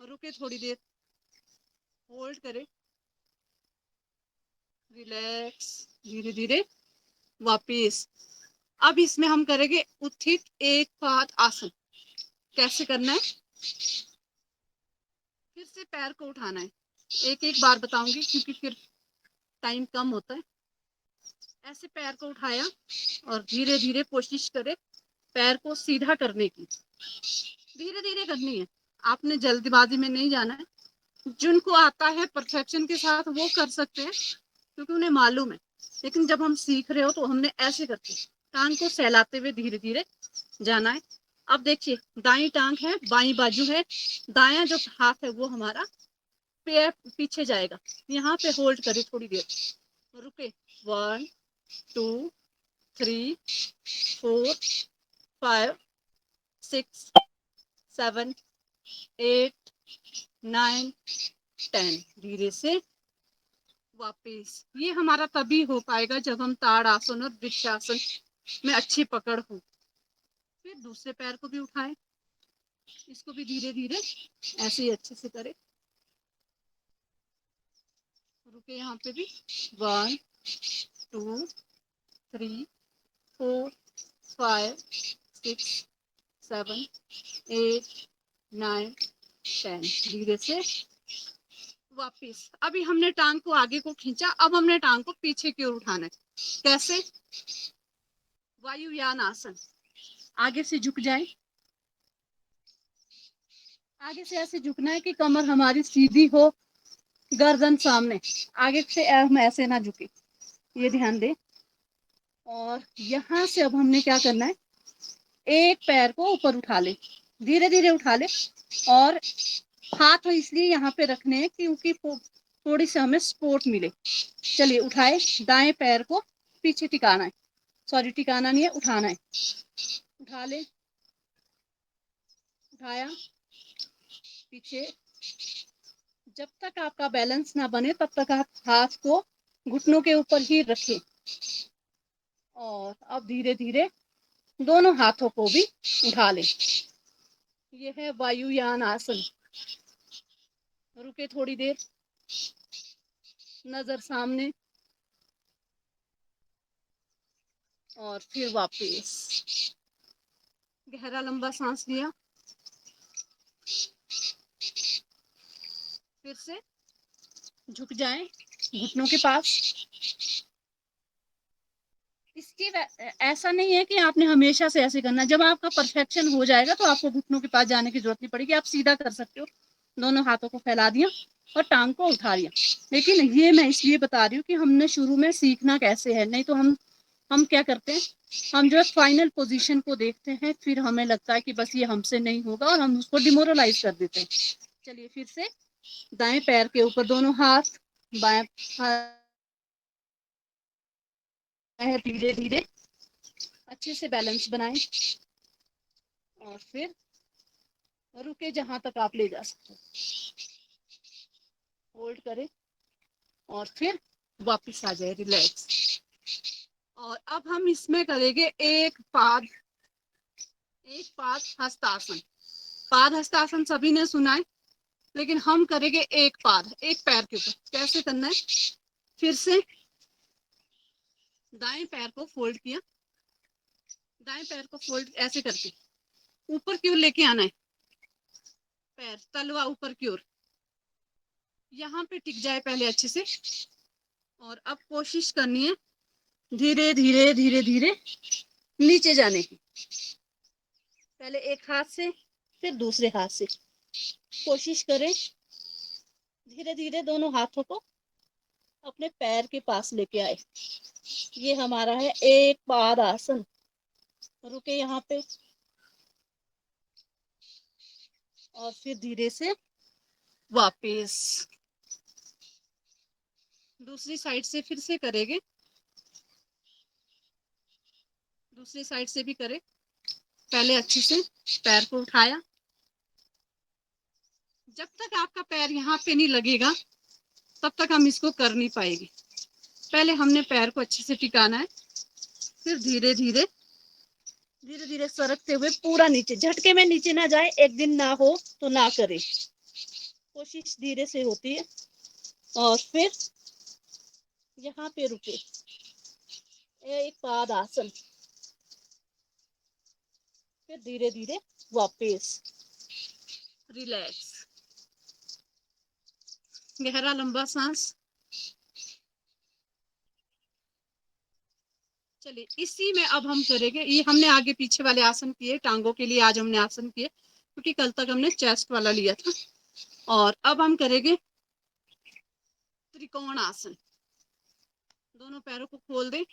रुके थोड़ी देर, होल्ड करें, रिलैक्स, धीरे धीरे वापिस। अब इसमें हम करेंगे उत्थित एक पाद आसन। कैसे करना है, फिर से पैर को उठाना है। एक एक बार बताऊंगी क्योंकि फिर टाइम कम होता है। ऐसे पैर को उठाया और धीरे धीरे कोशिश करें पैर को सीधा करने की। धीरे धीरे करनी है, आपने जल्दबाजी में नहीं जाना है। जिनको आता है परफेक्शन के साथ वो कर सकते हैं क्योंकि उन्हें मालूम है, लेकिन जब हम सीख रहे हो तो हमने ऐसे करके टांग को सहलाते हुए धीरे धीरे जाना है। अब देखिए, दाई टांग है, बाई बाजू है, दाया जो हाथ है वो हमारा पैर पीछे जाएगा। यहाँ पे होल्ड करें थोड़ी देर, रुके, 1 2 3 4 5 6 7 8 9 10। धीरे से वापिस। ये हमारा तभी हो पाएगा जब हम ताड़ आसन और वृक्षासन में अच्छी पकड़ हो। फिर दूसरे पैर को भी उठाए, इसको भी धीरे धीरे ऐसे ही अच्छे से करें। रुके यहाँ पे भी, 1 2 3 4 5 6 7 8 9 10। धीरे से वापिस। अभी हमने टांग को आगे को खींचा, अब हमने टांग को पीछे की ओर उठाना है। कैसे, वायुयान आसन। आगे से झुक जाए, आगे से ऐसे झुकना है कि कमर हमारी सीधी हो, गर्दन सामने। आगे से हम ऐसे ना झुके, ये ध्यान दे। और यहाँ से अब हमने क्या करना है, एक पैर को ऊपर उठा ले, धीरे धीरे उठा ले, और हाथ इसलिए यहाँ पे रखने हैं क्योंकि थोड़ी सी हमें सपोर्ट मिले। चलिए उठाए, दाएं पैर को पीछे टिकाना है, सॉरी टिकाना नहीं है, उठाना है। उठा ले, उठाया, पीछे। जब तक आपका बैलेंस ना बने तब तक आप हाथ को घुटनों के ऊपर ही रखें। और अब धीरे धीरे दोनों हाथों को भी उठा लें। यह है वायुयान आसन। रुके थोड़ी देर, नजर सामने, और फिर वापस। गहरा लंबा सांस लिया, फिर से झुक जाएं घुटनों के पास। इसकी ऐसा नहीं है कि आपने हमेशा से ऐसे करना, जब आपका परफेक्शन हो जाएगा तो आपको घुटनों के पास जाने की जरूरत नहीं पड़ेगी, आप सीधा कर सकते हो। दोनों हाथों को फैला दिया और टांग को उठा दिया। लेकिन ये मैं इसलिए बता रही हूँ कि हमने शुरू में सीखना कैसे है, नहीं तो हम क्या करते हैं, हम जो है फाइनल पोजीशन को देखते हैं, फिर हमें लगता है कि बस ये हमसे नहीं होगा और हम उसको डिमोरलाइज कर देते हैं। चलिए फिर से दाएं पैर के ऊपर दोनों हाथ, बाएं हाथ धीरे धीरे अच्छे से बैलेंस बनाएं और फिर रुके जहां तक आप ले जा सकते हो, होल्ड करें और फिर वापस आ जाए रिलैक्स। और अब हम इसमें करेंगे एक पाद हस्तासन। पाद हस्तासन सभी ने सुना है, लेकिन हम करेंगे एक पाद, एक पैर के ऊपर। कैसे करना है, फिर से दाएं पैर को फोल्ड किया, दाएं पैर को फोल्ड ऐसे करके ऊपर की ओर लेके आना है, पैर तलवा ऊपर की ओर, यहाँ पे टिक जाए पहले अच्छे से। और अब कोशिश करनी है धीरे धीरे धीरे धीरे नीचे जाने की, पहले एक हाथ से फिर दूसरे हाथ से। कोशिश करें धीरे धीरे दोनों हाथों को अपने पैर के पास लेके आए। ये हमारा है एक पाद आसन। रुके यहाँ पे और फिर धीरे से वापस दूसरी साइड से फिर से करेंगे, दूसरी साइड से भी करें। पहले अच्छे से पैर को उठाया, जब तक आपका पैर यहाँ पे नहीं लगेगा तब तक हम इसको कर नहीं पाएंगे। पहले हमने पैर को अच्छे से टिकाना है, फिर धीरे धीरे धीरे धीरे सरकते हुए पूरा नीचे, झटके में नीचे ना जाए, एक दिन ना हो तो ना करे, कोशिश धीरे से होती है। और फिर यहाँ पे रुके, एक पाद आसन, फिर धीरे धीरे वापस रिलैक्स, गहरा लंबा सांस। चलिए इसी में अब हम करेंगे, ये हमने आगे पीछे वाले आसन किए टांगों के लिए, आज हमने आसन किए क्योंकि कल तक हमने चेस्ट वाला लिया था। और अब हम करेंगे त्रिकोण आसन। दोनों पैरों को खोल दें,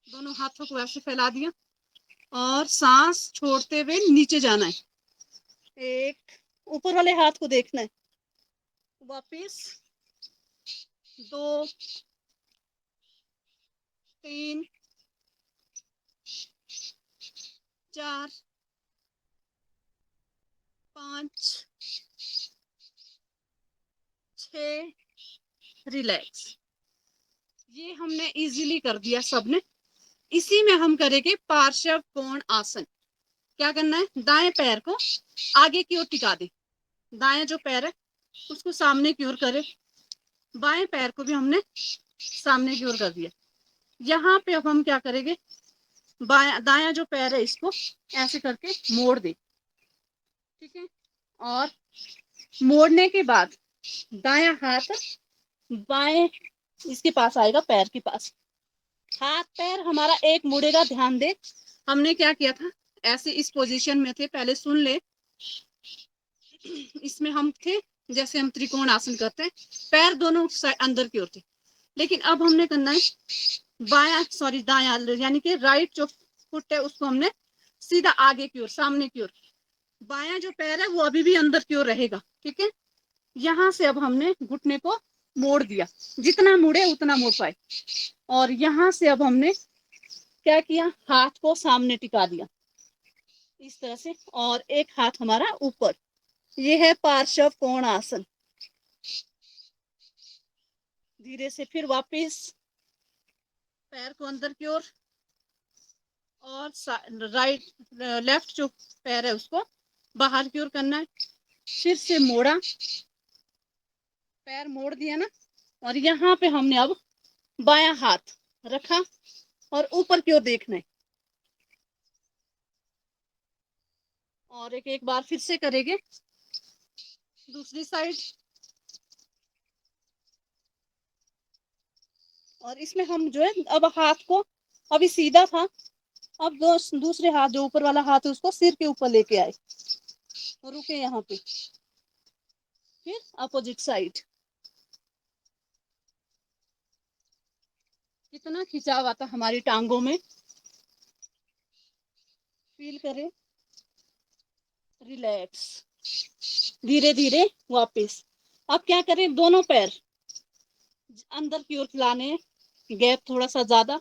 दोनों हाथों को ऐसे फैला दिया और सांस छोड़ते हुए नीचे जाना है। एक, ऊपर वाले हाथ को देखना है, वापिस 2 3 4 5 6 रिलैक्स। ये हमने इजीली कर दिया सबने। इसी में हम करेंगे पार्श्व कोण आसन। क्या करना है, दाएं पैर को आगे की ओर टिका दे, दाएं जो पैर है उसको सामने की ओर करे, बाएं पैर को भी हमने सामने की ओर कर दिया। यहाँ पे अब हम क्या करेंगे, दायां जो पैर है इसको ऐसे करके मोड़ दे, ठीक है। और मोड़ने के बाद दायां हाथ बाएं इसके पास आएगा, पैर के पास। हाथ पैर हमारा एक मुड़ेगा, ध्यान दे। हमने क्या किया था, ऐसे इस पोजीशन में थे, पहले सुन ले। इसमें हम थे जैसे हम त्रिकोण आसन करते हैं, पैर दोनों अंदर की ओर थे। लेकिन अब हमने करना है दायां, यानी कि राइट जो फुट है उसको हमने सीधा आगे की ओर, सामने की ओर। बायां जो पैर है वो अभी भी अंदर की ओर रहेगा, ठीक है। यहाँ से अब हमने घुटने को मोड़ दिया, जितना मुड़े उतना मोड़ पाए। और यहाँ से अब हमने क्या किया, हाथ को सामने टिका दिया इस तरह से, और एक हाथ हमारा ऊपर। ये है पार्श्व कोण आसन। धीरे से फिर वापस पैर को अंदर की ओर, और लेफ्ट जो पैर है उसको बाहर की ओर करना है। फिर से मोड़ा, पैर मोड़ दिया ना, और यहाँ पे हमने अब बायां हाथ रखा और ऊपर की ओर देखना है। और एक बार फिर से करेंगे दूसरी साइड। और इसमें हम जो है अब हाथ को, अभी सीधा था, अब दूसरे हाथ जो ऊपर वाला हाथ है उसको सिर के ऊपर लेके आए, रुके यहाँ पे, फिर अपोजिट साइड। कितना खिंचाव आता हमारी टांगों में, फील करें, रिलैक्स, धीरे धीरे वापस। अब क्या करें, दोनों पैर अंदर की ओर लाने, गैप थोड़ा सा ज्यादा,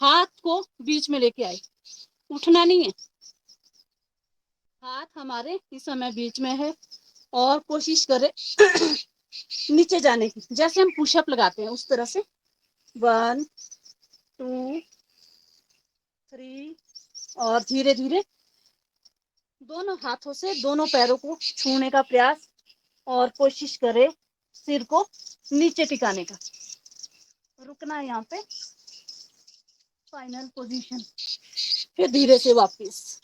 हाथ को बीच में लेके आए, उठना नहीं है, हाथ हमारे इस समय बीच में है, और कोशिश करें नीचे जाने की, जैसे हम पुशअप लगाते हैं उस तरह से। 1 2 3, और धीरे धीरे दोनों हाथों से दोनों पैरों को छूने का प्रयास, और कोशिश करें सिर को नीचे टिकाने का। रुकना है यहाँ पे, फाइनल पोजीशन, फिर धीरे से वापस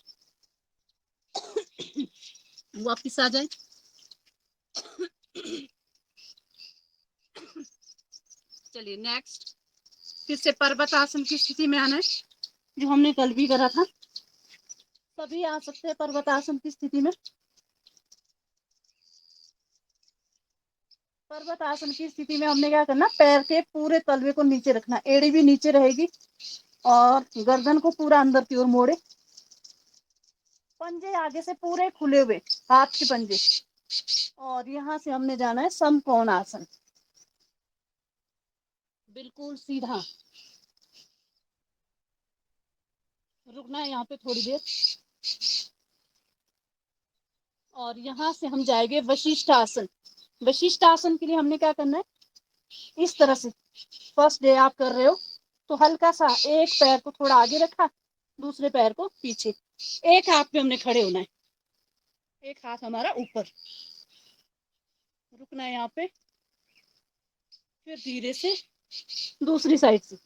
वापस आ जाए। चलिए नेक्स्ट, फिर से पर्वत आसन की स्थिति में आना है, जो हमने कल भी करा था। सभी आ सकते हैं पर्वत आसन की स्थिति में। पर्वत आसन की स्थिति में हमने क्या करना, पैर के पूरे तलवे को नीचे रखना, एड़ी भी नीचे रहेगी, और गर्दन को पूरा अंदर की ओर मोड़े, पंजे आगे से पूरे खुले हुए, हाथ के पंजे, और यहाँ से हमने जाना है समकोण आसन, बिल्कुल सीधा। रुकना है यहाँ पे थोड़ी देर, और यहाँ से हम जाएंगे वशिष्ठ आसन। वशिष्ठ आसन के लिए हमने क्या करना है, इस तरह से, फर्स्ट डे आप कर रहे हो तो हल्का सा एक पैर को थोड़ा आगे रखा, दूसरे पैर को पीछे, एक हाथ पे हमने खड़े होना है, एक हाथ हमारा ऊपर। रुकना है यहाँ पे, फिर धीरे से दूसरी साइड से।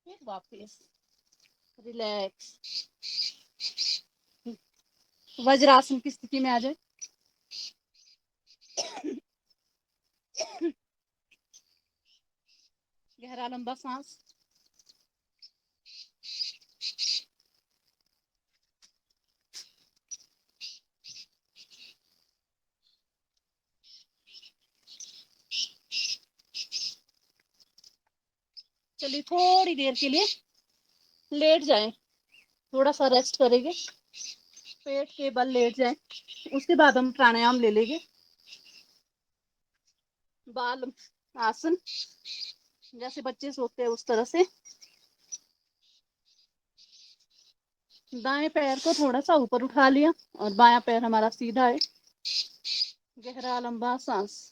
फिर वापस रिलैक्स, वज्रासन की स्थिति में आ जाए। गहरा लंबा सांस, चलिए थोड़ी देर के लिए लेट जाएं, थोड़ा सा रेस्ट करेंगे, पेट के बल लेट जाएं, उसके बाद हम प्राणायाम ले लेंगे। बाल आसन, जैसे बच्चे सोते हैं उस तरह से। दाएं पैर को थोड़ा सा ऊपर उठा लिया, और बायां पैर हमारा सीधा है। गहरा लंबा सांस,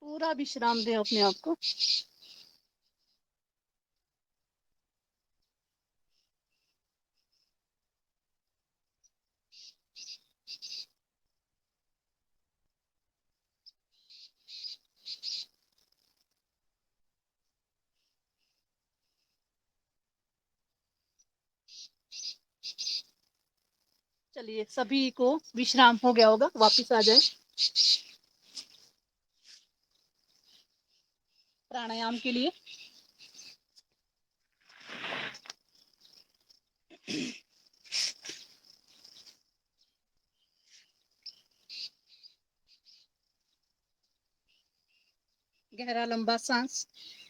पूरा विश्राम दें अपने आप को। चलिए सभी को विश्राम हो गया होगा, वापस आ जाए प्राणायाम के लिए। गहरा लंबा सांस।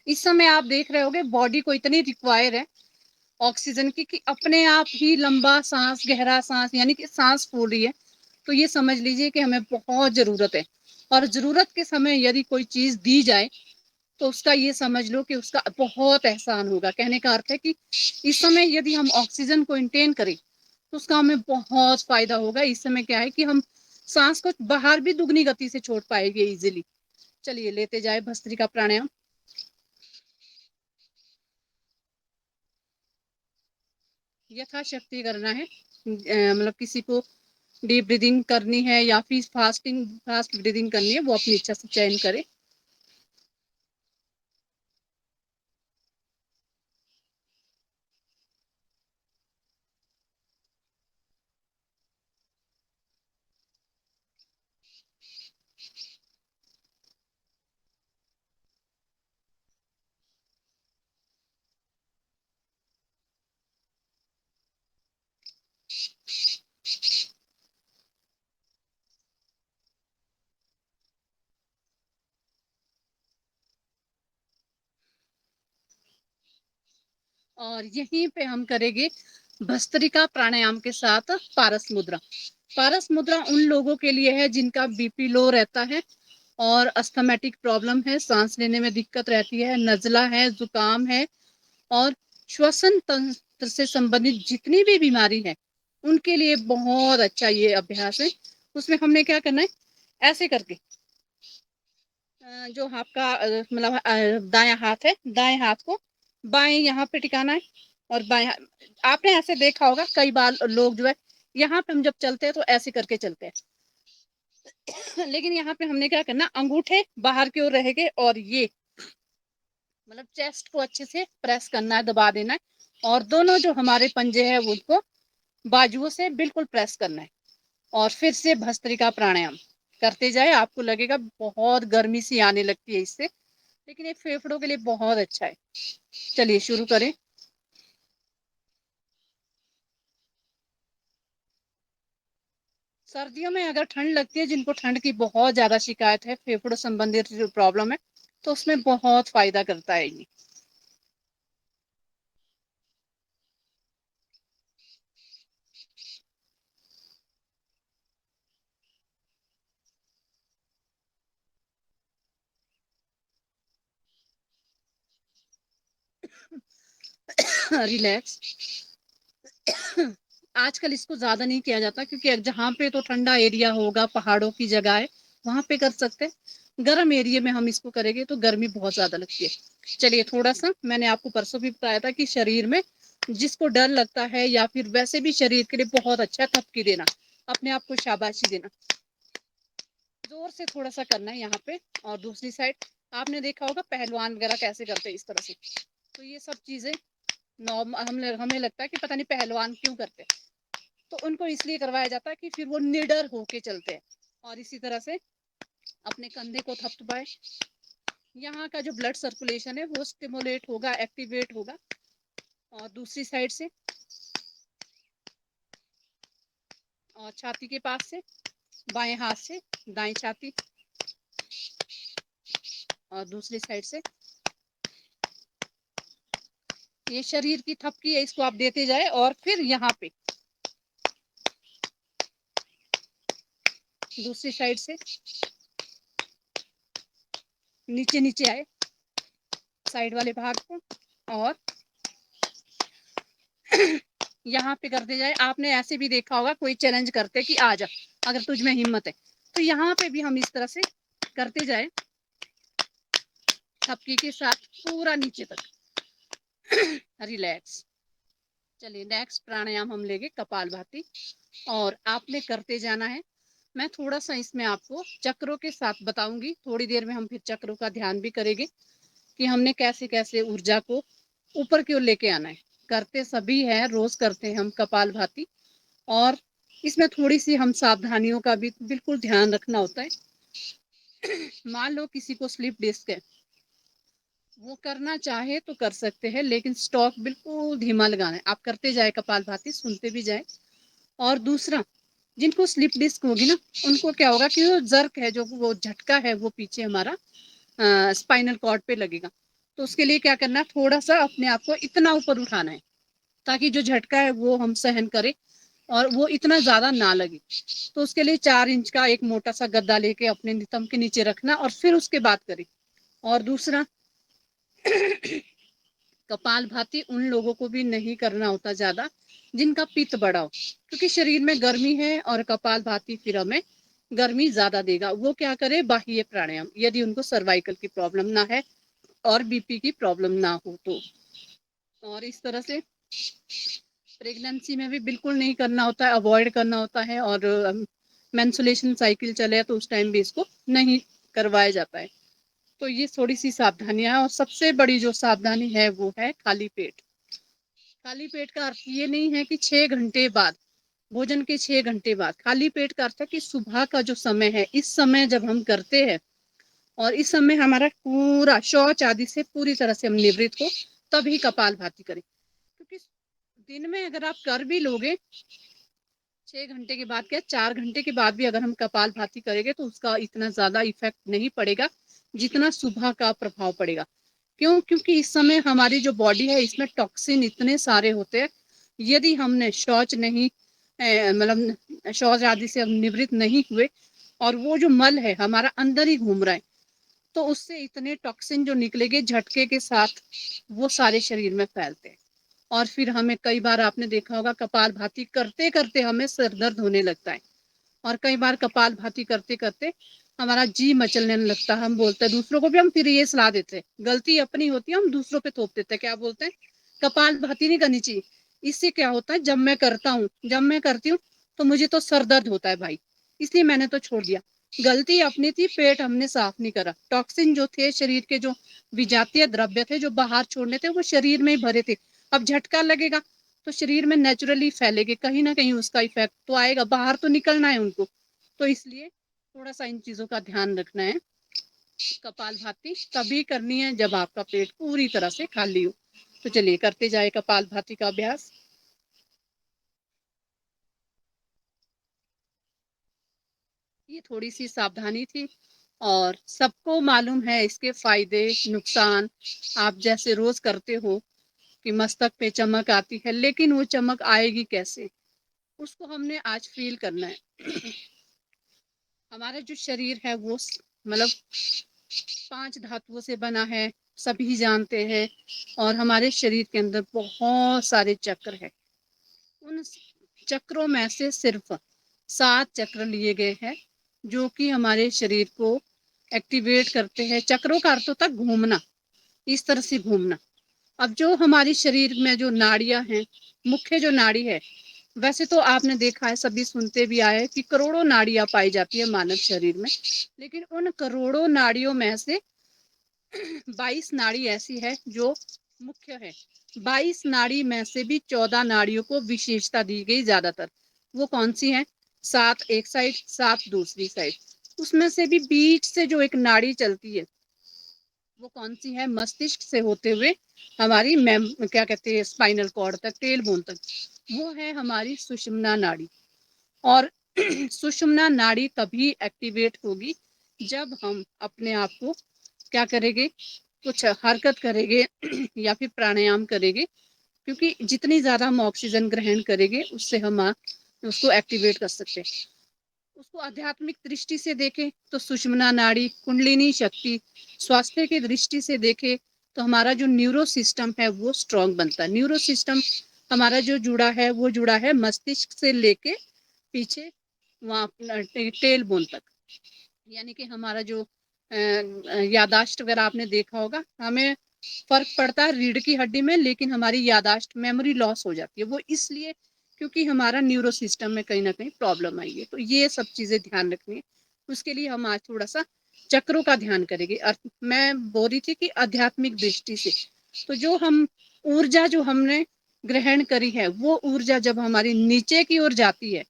इस समय आप देख रहे होगे बॉडी को इतनी रिक्वायर है ऑक्सीजन की, कि अपने आप ही लंबा सांस, गहरा सांस, यानी कि सांस फूल रही है। तो ये समझ लीजिए कि हमें बहुत जरूरत है, और जरूरत के समय यदि कोई चीज दी जाए तो उसका ये समझ लो कि उसका बहुत एहसान होगा। कहने का अर्थ है कि इस समय यदि हम ऑक्सीजन को इंटेन करें तो उसका हमें बहुत फायदा होगा। इस समय क्या है कि हम सांस को बाहर भी दुगनी गति से छोड़ पाएंगे इजिली। चलिए लेते जाए भस्त्रिका प्राणायाम। यथाशक्ति करना है, मतलब किसी को डीप ब्रीदिंग करनी है या फिर फास्ट ब्रीदिंग करनी है, वो अपनी इच्छा से चयन करे। और यहीं पे हम करेंगे भस्त्रिका प्राणायाम के साथ पारस मुद्रा। पारस मुद्रा उन लोगों के लिए है जिनका बीपी लो रहता है और अस्थमेटिक प्रॉब्लम है, सांस लेने में दिक्कत रहती है, नजला है, जुकाम है और श्वसन तंत्र से संबंधित जितनी भी बीमारी है उनके लिए बहुत अच्छा ये अभ्यास है। उसमें हमने क्या करना है, ऐसे करके जो आपका मतलब दायां हाथ है, दाएं हाथ को बाएं यहाँ पे टिकाना है और बाएं आपने ऐसे देखा होगा कई बार लोग जो है यहाँ पे हम जब चलते हैं तो ऐसे करके चलते हैं लेकिन यहाँ पे हमने क्या करना, अंगूठे बाहर की ओर रहेंगे और ये मतलब चेस्ट को अच्छे से प्रेस करना है, दबा देना है और दोनों जो हमारे पंजे हैं उनको बाजुओं से बिल्कुल प्रेस करना है और फिर से भस्त्रिका प्राणायाम करते जाए। आपको लगेगा बहुत गर्मी सी आने लगती है इससे, लेकिन ये फेफड़ों के लिए बहुत अच्छा है। चलिए शुरू करें। सर्दियों में अगर ठंड लगती है, जिनको ठंड की बहुत ज्यादा शिकायत है, फेफड़ों संबंधित जो प्रॉब्लम है, तो उसमें बहुत फायदा करता है ये। रिलैक्स। आजकल इसको ज्यादा नहीं किया जाता क्योंकि जहाँ पे तो ठंडा एरिया होगा, पहाड़ों की जगह है, वहां पे कर सकते हैं। गर्म एरिया में हम इसको करेंगे तो गर्मी बहुत ज्यादा लगती है। चलिए थोड़ा सा, मैंने आपको परसों भी बताया था कि शरीर में जिसको डर लगता है या फिर वैसे भी शरीर के लिए बहुत अच्छा है थपकी देना, अपने आप को शाबाशी देना, जोर से थोड़ा सा करना है यहाँ पे। और दूसरी साइड आपने देखा होगा पहलवान वगैरह कैसे करते हैं, इस तरह से। तो ये सब चीजें नॉर्मल हमें लगता है कि पता नहीं पहलवान क्यों करते हैं, तो उनको इसलिए करवाया जाता है कि फिर वो निडर होके चलते हैं। और इसी तरह से अपने कंधे को थपथपाए, यहाँ का जो ब्लड सर्कुलेशन है वो स्टिमुलेट होगा, एक्टिवेट होगा। और दूसरी साइड से और छाती के पास से बाएं हाथ से दाएं छाती और दूसरी साइड से ये शरीर की थपकी है, इसको आप देते जाए। और फिर यहाँ पे दूसरी साइड से नीचे नीचे आए साइड वाले भाग को और यहाँ पे करते जाए। आपने ऐसे भी देखा होगा कोई चैलेंज करते कि आ जा, अगर तुझ में हिम्मत है, तो यहाँ पे भी हम इस तरह से करते जाए थपकी के साथ पूरा नीचे तक। रिलैक्स। चलिए नेक्स्ट प्राणायाम हम लेंगे कपालभाति और आपने करते जाना है। मैं थोड़ा सा इसमें आपको चक्रों के साथ बताऊंगी, थोड़ी देर में हम फिर चक्रों का ध्यान भी करेंगे कि हमने कैसे कैसे ऊर्जा को ऊपर की ओर लेके आना है। करते सभी है, रोज करते हैं हम कपालभाति और इसमें थोड़ी सी हम सावधानियों का भी बिल्कुल ध्यान रखना होता है। मान लो किसी को स्लिप डिस्क है, वो करना चाहे तो कर सकते हैं, लेकिन स्टॉक बिल्कुल धीमा लगाना है। आप करते जाए कपालभाति, सुनते भी जाए। और दूसरा, जिनको स्लिप डिस्क होगी ना, उनको क्या होगा कि वो जर्क है, जो वो झटका है, वो पीछे हमारा स्पाइनल कॉर्ड पे लगेगा। तो उसके लिए क्या करना है, थोड़ा सा अपने आप को इतना ऊपर उठाना है ताकि जो झटका है वो हम सहन करें और वो इतना ज्यादा ना लगे। तो उसके लिए 4 इंच का एक मोटा सा गद्दा लेके अपने नितंब के नीचे रखना और फिर उसके बाद करें। और दूसरा, कपाल भाती उन लोगों को भी नहीं करना होता ज्यादा जिनका पित्त बड़ा हो, क्योंकि शरीर में गर्मी है और कपाल भाती फिर हमें गर्मी ज्यादा देगा। वो क्या करे, बाह्य प्राणायाम, यदि उनको सर्वाइकल की प्रॉब्लम ना है और बीपी की प्रॉब्लम ना हो तो। और इस तरह से प्रेगनेंसी में भी बिल्कुल नहीं करना होता है, अवॉइड करना होता है। और मेंस्ट्रुएशन साइकिल चले तो उस टाइम भी इसको नहीं करवाया जाता है। तो ये थोड़ी सी सावधानियां हैं। और सबसे बड़ी जो सावधानी है वो है खाली पेट। खाली पेट का अर्थ ये नहीं है कि 6 घंटे बाद, भोजन के 6 घंटे बाद। खाली पेट का अर्थ है कि सुबह का जो समय है, इस समय जब हम करते हैं और इस समय हमारा पूरा शौच आदि से पूरी तरह से हम निवृत्त हो, तभी कपालभाति करें। क्योंकि दिन में अगर आप कर भी लोगे 6 घंटे के बाद, क्या 4 घंटे के बाद भी अगर हम कपालभाति करेंगे तो उसका इतना ज्यादा इफेक्ट नहीं पड़ेगा जितना सुबह का प्रभाव पड़ेगा। क्यों? क्योंकि इस समय हमारी जो बॉडी है इसमें टॉक्सिन इतने सारे होते हैं। यदि हमने शौच नहीं मतलब शौच आदि से हम निवृत्त नहीं हुए और वो जो मल है हमारा अंदर ही घूम रहा है, तो उससे इतने टॉक्सिन जो निकलेंगे झटके के साथ, वो सारे शरीर में फैलते हैं। और फिर हमें कई बार आपने देखा होगा कपालभाति करते करते हमें सर दर्द होने लगता है। और कई बार कपालभाति करते करते हमारा जी मचलने लगता है। हम बोलते हैं दूसरों को भी, हम फिर ये सलाह देते हैं, गलती अपनी होती है, हम दूसरों पे थोप देते हैं। क्या बोलते हैं? कपालभाति नहीं करनी चाहिए। इससे क्या होता है, जब मैं करती हूँ तो मुझे तो सर दर्द होता है भाई, इसलिए मैंने तो छोड़ दिया। गलती अपनी थी, पेट हमने साफ नहीं करा। टॉक्सिन जो थे, शरीर के जो विजातीय द्रव्य थे जो बाहर छोड़ने थे, वो शरीर में ही भरे थे। अब झटका लगेगा तो शरीर में नेचुरली फैलेगे, कहीं ना कहीं उसका इफेक्ट तो आएगा, बाहर तो निकलना है उनको। तो इसलिए थोड़ा सा इन चीजों का ध्यान रखना है। कपालभाति तभी करनी है जब आपका पेट पूरी तरह से खाली हो। तो चलिए करते जाए कपालभाति का अभ्यास। ये थोड़ी सी सावधानी थी और सबको मालूम है इसके फायदे नुकसान। आप जैसे रोज करते हो कि मस्तक पे चमक आती है, लेकिन वो चमक आएगी कैसे, उसको हमने आज फील करना है। हमारा जो शरीर है वो मतलब 5 धातुओं से बना है, सभी जानते हैं। और हमारे शरीर के अंदर बहुत सारे चक्र है। उन चक्रों में से सिर्फ 7 चक्र लिए गए हैं जो कि हमारे शरीर को एक्टिवेट करते हैं। चक्रों का अर्थ होता है घूमना, इस तरह से घूमना। अब जो हमारी शरीर में जो नाड़ियां हैं, मुख्य जो नाड़ी है, वैसे तो आपने देखा है, सभी सुनते भी आए कि करोड़ों नाड़ियां पाई जाती है मानव शरीर में। लेकिन उन करोड़ों नाड़ियों में से 22 नाड़ी ऐसी है जो मुख्य है। 22 नाड़ी में से भी 14 नाड़ियों को विशेषता दी गई ज्यादातर। वो कौन सी है? 7 एक साइड, 7 दूसरी साइड। उसमें से भी बीच से जो एक नाड़ी चलती है वो कौन सी है? मस्तिष्क से होते हुए हमारी क्या कहते हैं, स्पाइनल कॉर्ड तक, टेल बोन तक, वो है हमारी सुषुम्ना नाड़ी। और सुषुम्ना नाड़ी तभी एक्टिवेट होगी जब हम अपने आप को क्या करेंगे, कुछ हरकत करेंगे या फिर प्राणायाम करेंगे। क्योंकि जितनी ज्यादा हम ऑक्सीजन ग्रहण करेंगे उससे हम उसको एक्टिवेट कर सकते हैं। उसको आध्यात्मिक दृष्टि से देखें तो सुषुम्ना नाड़ी, कुंडलिनी शक्ति। स्वास्थ्य की दृष्टि से देखें तो हमारा जो न्यूरो सिस्टम है वो स्ट्रांग बनता है। न्यूरो सिस्टम हमारा जो जुड़ा है वो जुड़ा है मस्तिष्क से लेके पीछे वहाँ टेल बोन तक। यानी कि हमारा जो यादाश्त वगैरह आपने देखा होगा, हमें फर्क पड़ता है रीढ़ की हड्डी में, लेकिन हमारी यादाश्त, मेमोरी लॉस हो जाती है। वो इसलिए क्योंकि हमारा न्यूरो सिस्टम में कहीं ना कहीं प्रॉब्लम आई है। तो ये सब चीजें ध्यान रखनी है। उसके लिए हम आज थोड़ा सा चक्रों का ध्यान करेंगे। और मैं बोल रही थी कि आध्यात्मिक दृष्टि से, तो जो हम ऊर्जा जो हमने ग्रहण करी है, वो ऊर्जा जब हमारी नीचे की ओर जाती है,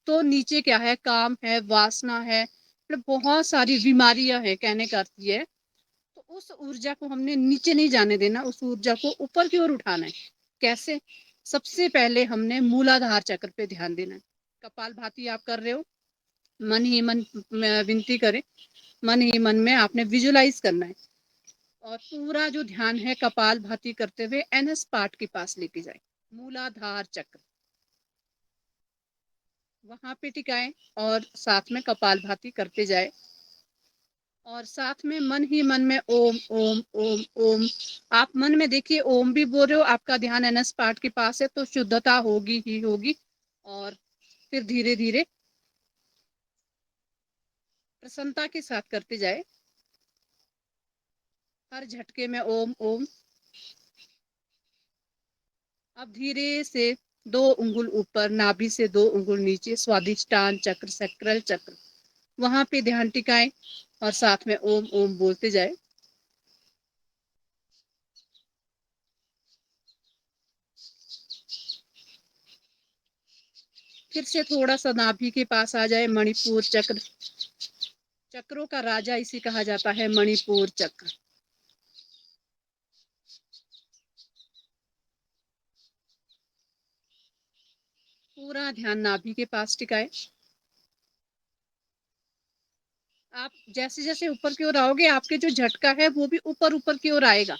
तो नीचे क्या है? काम है, वासना है, मतलब बहुत सारी बीमारियां है, कहने का अर्थ ये है। तो उस ऊर्जा को हमने नीचे नहीं जाने देना, उस ऊर्जा को ऊपर की ओर उठाना है। कैसे? सबसे पहले हमने मूलाधार चक्र पे ध्यान देना है। कपालभाति आप कर रहे हो, मन ही मन विनती करें, मन ही मन में आपने विजुलाइज करना है। और पूरा जो ध्यान है कपालभाति करते हुए एनएस पार्ट के पास लेके जाए, मूलाधार चक्र वहां पे टिकाएं और साथ में कपालभाति करते जाए। और साथ में मन ही मन में ओम ओम ओम ओम, आप मन में देखिए, ओम भी बोल रहे हो, आपका ध्यान एनएस पार्ट के पास है, तो शुद्धता होगी ही होगी। और फिर धीरे धीरे प्रसन्नता के साथ करते जाए। हर झटके में ओम ओम। अब धीरे से 2 उंगल ऊपर, नाभि से 2 उंगल नीचे, स्वादिष्टान चक्र, सैक्रल चक्र, वहां पे ध्यान टिकाएं और साथ में ओम ओम बोलते जाए। फिर से थोड़ा सा नाभि के पास आ जाए, मणिपुर चक्र, चक्रों का राजा इसे कहा जाता है, मणिपुर चक्र। पूरा ध्यान नाभि के पास टिकाए। आप जैसे जैसे ऊपर की ओर आओगे, आपके जो झटका है वो भी ऊपर ऊपर की ओर आएगा,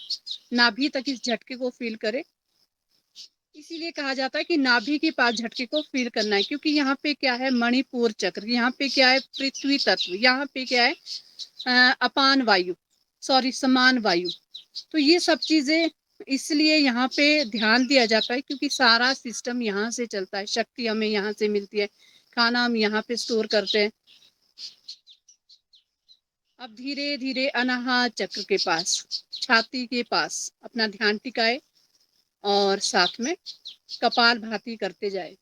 नाभि तक इस झटके को फील करें। इसीलिए कहा जाता है कि नाभि के पास झटके को फील करना है, क्योंकि यहाँ पे क्या है, मणिपुर चक्र, यहाँ पे क्या है, पृथ्वी तत्व, यहाँ पे क्या है, अपान वायु, सॉरी समान वायु। तो ये सब चीजें इसलिए यहाँ पे ध्यान दिया जाता है, क्योंकि सारा सिस्टम यहाँ से चलता है, शक्ति हमें यहाँ से मिलती है, खाना हम यहाँ पे स्टोर करते हैं। अब धीरे धीरे अनाहत चक्र के पास, छाती के पास अपना ध्यान टिकाए और साथ में कपाल भाती करते जाए।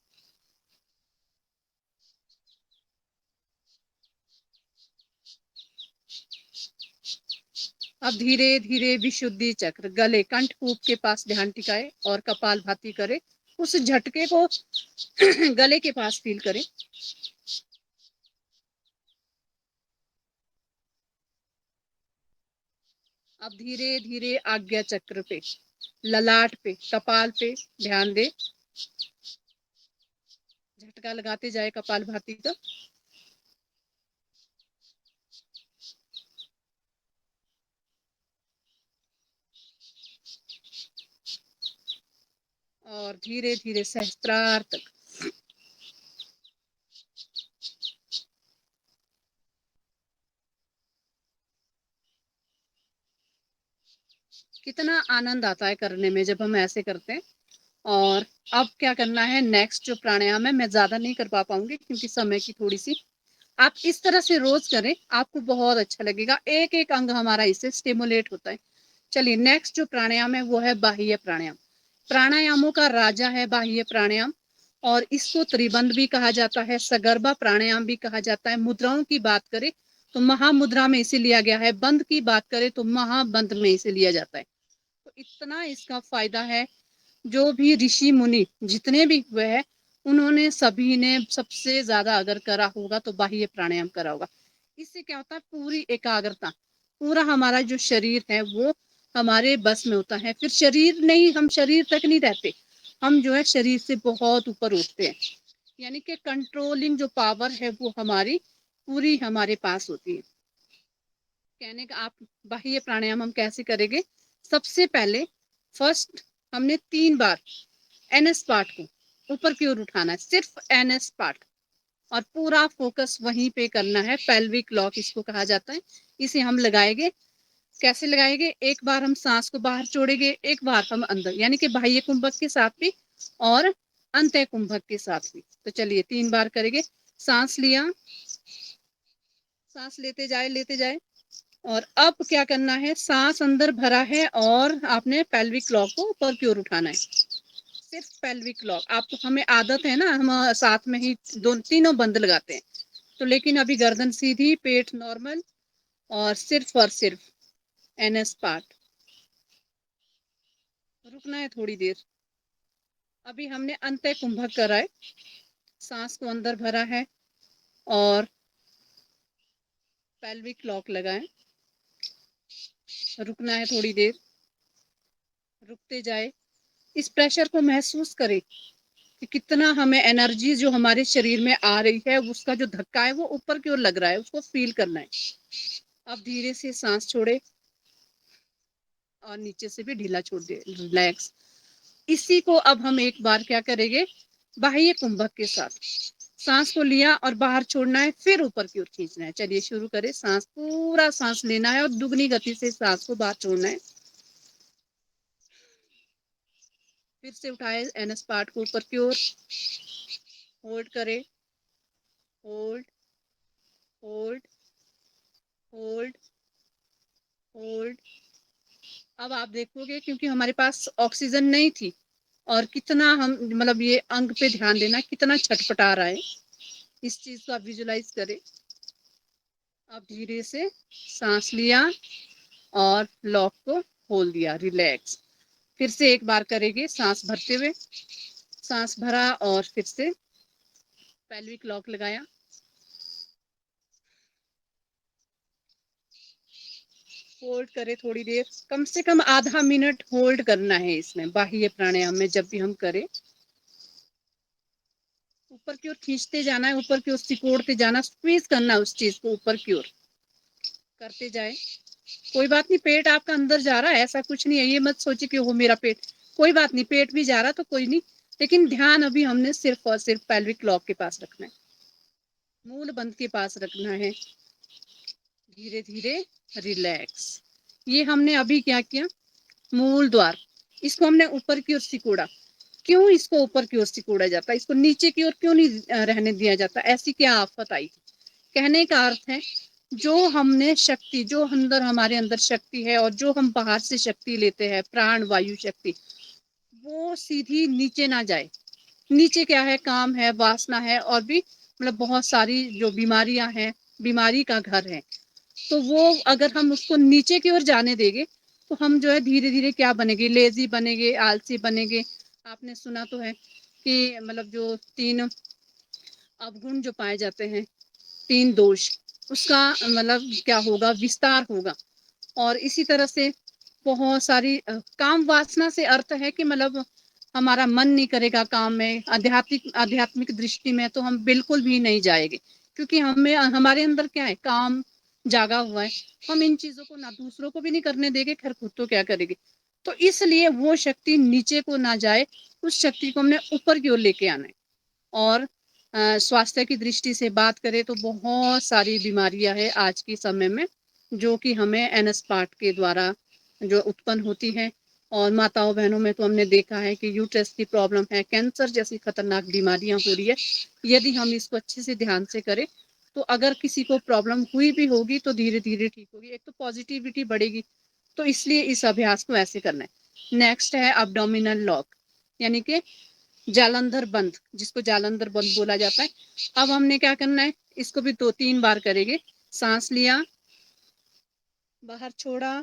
अब धीरे धीरे विशुद्धि चक्र, गले कंठकूप के पास ध्यान टिकाए और कपाल भाती करे, उस झटके को गले के पास फील करें। अब धीरे धीरे आज्ञा चक्र पे, ललाट पे, कपाल पे ध्यान दे, झटका लगाते जाए कपाल भाती का। और धीरे धीरे सहस्त्रार तक। कितना आनंद आता है करने में जब हम ऐसे करते हैं। और अब क्या करना है, नेक्स्ट जो प्राणायाम है, मैं ज्यादा नहीं कर पाऊंगी क्योंकि समय की थोड़ी सी, आप इस तरह से रोज करें, आपको बहुत अच्छा लगेगा, एक एक अंग हमारा इससे स्टिमुलेट होता है। चलिए, नेक्स्ट जो प्राणायाम है वो है बाह्य प्राणायाम। प्राणायामों का राजा है बाह्य प्राणायाम, और इसको त्रिबंध भी कहा जाता है, सगर्भा प्राणायाम भी कहा जाता है। मुद्राओं की बात करें तो महामुद्रा में इसे लिया गया है, बंद की बात करें तो महाबंद में इसे लिया जाता है। तो इतना इसका फायदा है, जो भी ऋषि मुनि जितने भी हुए हैं, उन्होंने सभी ने सबसे ज्यादा अगर करा होगा तो बाह्य प्राणायाम करा होगा। इससे क्या होता है, पूरी एकाग्रता, पूरा हमारा जो शरीर है वो हमारे बस में होता है। फिर शरीर नहीं, हम शरीर तक नहीं रहते, हम जो है शरीर से बहुत ऊपर उठते हैं, यानी कि कंट्रोलिंग जो पावर है वो हमारी पूरी हमारे पास होती है। कहने का, आप बाह्य प्राणायाम हम कैसे करेंगे, सबसे पहले फर्स्ट हमने 3 बार एनएस पार्ट को ऊपर की ओर उठाना है, सिर्फ एनएस पार्ट, और पूरा फोकस वहीं पे करना है। पेल्विक लॉक इसको कहा जाता है। इसे हम लगाएंगे, कैसे लगाएंगे, एक बार हम सांस को बाहर छोड़ेंगे, एक बार हम अंदर, यानी कि बाह्य कुंभक के साथ भी और अंतः कुंभक के साथ भी। तो चलिए 3 बार करेंगे। सांस लिया, सांस लेते जाए, और अब क्या करना है, सांस अंदर भरा है और आपने पेल्विक लॉक को ऊपर की ओर उठाना है, सिर्फ पेल्विक लॉक। आपको, हमें आदत है ना, हम साथ में ही दो तीनों बंद लगाते हैं, तो लेकिन अभी गर्दन सीधी, पेट नॉर्मल, और सिर्फ एनएस पार्ट। रुकना है थोड़ी देर। अभी हमने अंतः कुंभक करा है, सांस को अंदर भरा है और पेल्विक लॉक लगाएं। रुकना है थोड़ी देर, रुकते जाए। इस प्रेशर को महसूस करें कि कितना हमें एनर्जी जो हमारे शरीर में आ रही है, उसका जो धक्का है वो ऊपर की ओर लग रहा है, उसको फील करना है। अब धीरे से सांस छोड़े और नीचे से भी ढीला छोड़ दे, रिलैक्स। इसी को अब हम एक बार क्या करेंगे, बाह्य कुंभक के साथ सांस को लिया और बाहर छोड़ना है, फिर ऊपर की ओर खींचना है। चलिए शुरू करें। सांस, पूरा सांस लेना है और दुगनी गति से सांस को बाहर छोड़ना है। फिर से उठाए एनएस पार्ट को ऊपर की ओर, होल्ड करें, होल्ड, होल्ड, होल्ड, होल्ड। अब आप देखोगे, क्योंकि हमारे पास ऑक्सीजन नहीं थी, और कितना हम मतलब ये अंग पे ध्यान देना, कितना छटपटा रहा है, इस चीज को आप विजुलाइज करें। अब धीरे से सांस लिया और लॉक को खोल दिया, रिलैक्स। फिर से एक बार करेंगे सांस भरते हुए, सांस भरा और फिर से पेल्विक लॉक लगाया। होल्ड करें थोड़ी देर, कम से कम आधा मिनट होल्ड करना है इसमें, बाह्य प्राणायाम में जब भी हम करें। ऊपर की ओर खींचते जाना है, ऊपर की ओर सिकोड़ते जाना, स्क्वीज करना उस चीज को ऊपर की ओर करते जाए। कोई बात नहीं, पेट आपका अंदर जा रहा है, ऐसा कुछ नहीं है, ये मत सोचिए कि वो मेरा पेट, कोई बात नहीं, पेट भी जा रहा तो कोई नहीं, लेकिन ध्यान अभी हमने सिर्फ और सिर्फ पेल्विक लॉक के पास रखना है, मूल बंध के पास रखना है। धीरे धीरे रिलैक्स। ये हमने अभी क्या किया, मूल द्वार, इसको हमने ऊपर की ओर सिकोड़ा। क्यों इसको ऊपर की ओर सिकोड़ा जाता है, इसको नीचे की ओर क्यों नहीं रहने दिया जाता, ऐसी क्या आफत आई। कहने का अर्थ है, जो हमने शक्ति, जो अंदर हमारे अंदर शक्ति है और जो हम बाहर से शक्ति लेते हैं, प्राण वायु शक्ति, वो सीधी नीचे ना जाए। नीचे क्या है, काम है, वासना है, और भी मतलब बहुत सारी जो बीमारियां हैं, बीमारी का घर है। तो वो अगर हम उसको नीचे की ओर जाने देंगे तो हम जो है धीरे धीरे क्या बनेंगे, लेजी बनेंगे, आलसी बनेंगे। आपने सुना तो है कि मतलब जो 3 अवगुण जो पाए जाते हैं, 3 दोष, उसका मतलब क्या होगा, विस्तार होगा। और इसी तरह से बहुत सारी काम वासना से अर्थ है कि मतलब हमारा मन नहीं करेगा काम में, आध्यात्मिक दृष्टि में तो हम बिल्कुल भी नहीं जाएंगे, क्योंकि हमें हमारे अंदर क्या है, काम जागा हुआ है। हम इन चीजों को ना दूसरों को भी नहीं करने देंगे, खैर खुद तो क्या करेंगे। तो इसलिए वो शक्ति नीचे को ना जाए, उस शक्ति को हमने ऊपर की ओर लेके आना है। और स्वास्थ्य की दृष्टि से बात करें तो बहुत सारी बीमारियां हैं आज के समय में, जो कि हमें एनएस पार्ट के द्वारा जो उत्पन्न होती है। और माताओं बहनों में तो हमने देखा है कि यूट्रस की प्रॉब्लम है, कैंसर जैसी खतरनाक बीमारियां हो रही है। यदि हम इसको अच्छे से ध्यान से करें तो अगर किसी को प्रॉब्लम हुई भी होगी तो धीरे धीरे ठीक होगी, एक तो पॉजिटिविटी बढ़ेगी। तो इसलिए इस अभ्यास को ऐसे करना है। नेक्स्ट है अब्डोमिनल लॉक, यानी कि जालंधर बंद, जिसको जालंधर बंद बोला जाता है। अब हमने क्या करना है, इसको भी 2-3 बार करेंगे। सांस लिया, बाहर छोड़ा,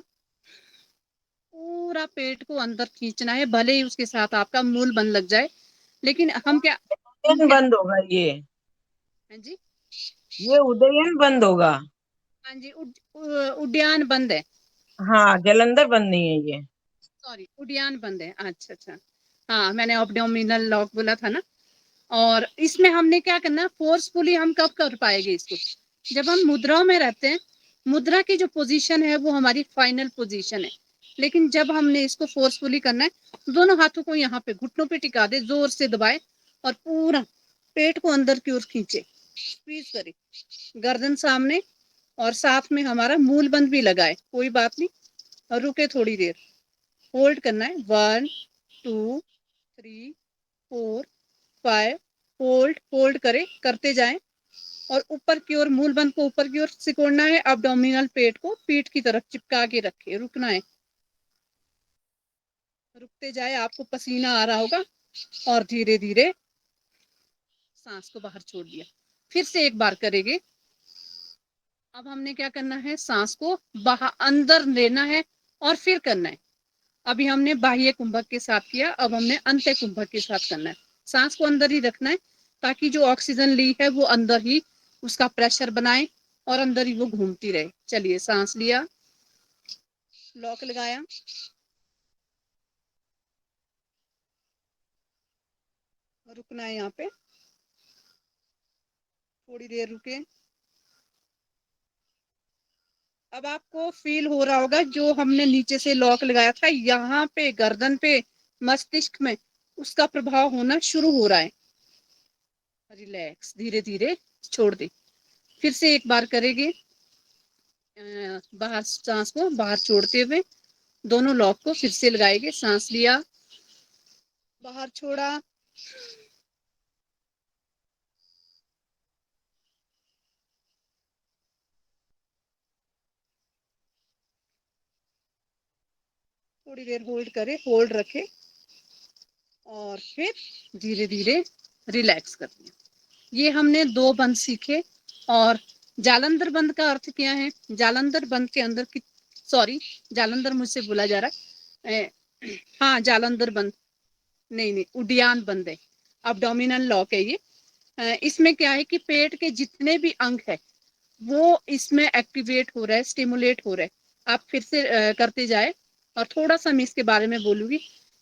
पूरा पेट को अंदर खींचना है, भले ही उसके साथ आपका मूल बंद लग जाए, लेकिन हम उदयन क्या, बंद होगा ये हाँ जी, ये उदयन बंद होगा। हाँ जी, उड्डयन बंद है, हाँ, जलंधर बंद नहीं है ये। सॉरी, उड्डयन बंद है, अच्छा अच्छा। हाँ, मैंने एब्डोमिनल लॉक बोला था ना। और इसमें हमने क्या करना, फोर्सफुली हम कब कर पाएंगे इसको, जब हम मुद्राओं में रहते हैं। मुद्रा की जो पोजीशन है वो हमारी फाइनल पोजीशन है, लेकिन जब हमने इसको फोर्सफुली करना है, दोनों हाथों को यहाँ पे घुटनों पे टिका दे, जोर से दबाए और पूरा पेट को अंदर की ओर खींचे, स्क्वीज करे, गर्दन सामने, और साथ में हमारा मूल बंद भी लगाए, कोई बात नहीं, और रुके थोड़ी देर, होल्ड करना है, 1 2 3 4 5, होल्ड होल्ड करें, करते जाएं। और ऊपर की ओर मूल बंद को ऊपर की ओर सिकोड़ना है, अब्डोमिनल पेट को पीठ की तरफ चिपका के रखे, रुकना है, रुकते जाए, आपको पसीना आ रहा होगा, और धीरे धीरे सांस को बाहर छोड़ दिया। फिर से एक बार करेंगे। अब हमने क्या करना है, सांस को बाहर अंदर लेना है और फिर करना है। अभी हमने बाह्य कुंभक के साथ किया, अब हमने अंत्य कुंभक के साथ करना है। सांस को अंदर ही रखना है, ताकि जो ऑक्सीजन ली है वो अंदर ही उसका प्रेशर बनाए और अंदर ही वो घूमती रहे। चलिए, सांस लिया, लॉक लगाया, रुकना है यहाँ पे, थोड़ी देर रुके। अब आपको फील हो रहा होगा, जो हमने नीचे से लॉक लगाया था यहाँ पे गर्दन पे, मस्तिष्क में, उसका प्रभाव होना शुरू हो रहा है। रिलैक्स, धीरे धीरे छोड़ दे। फिर से एक बार करेंगे, बाहर सांस को बाहर छोड़ते हुए दोनों लॉक को फिर से लगाएंगे। सांस लिया, बाहर छोड़ा, थोड़ी देर होल्ड करें, होल्ड रखे, और फिर धीरे धीरे रिलैक्स कर दिया। ये हमने 2 बंद सीखे। और जालंधर बंद का अर्थ क्या है? जालंधर बंद के अंदर की सॉरी जालंधर मुझसे बोला जा रहा है। हाँ, जालंधर बंद नहीं, उडियान बंद है। अब्डोमिनल लॉक है ये। इसमें क्या है कि पेट के जितने भी अंग है वो इसमें एक्टिवेट हो रहा है, स्टिमुलेट हो रहा है। आप फिर से करते जाए। और थोड़ा सा मैं इसके बारे में बोलूंगी।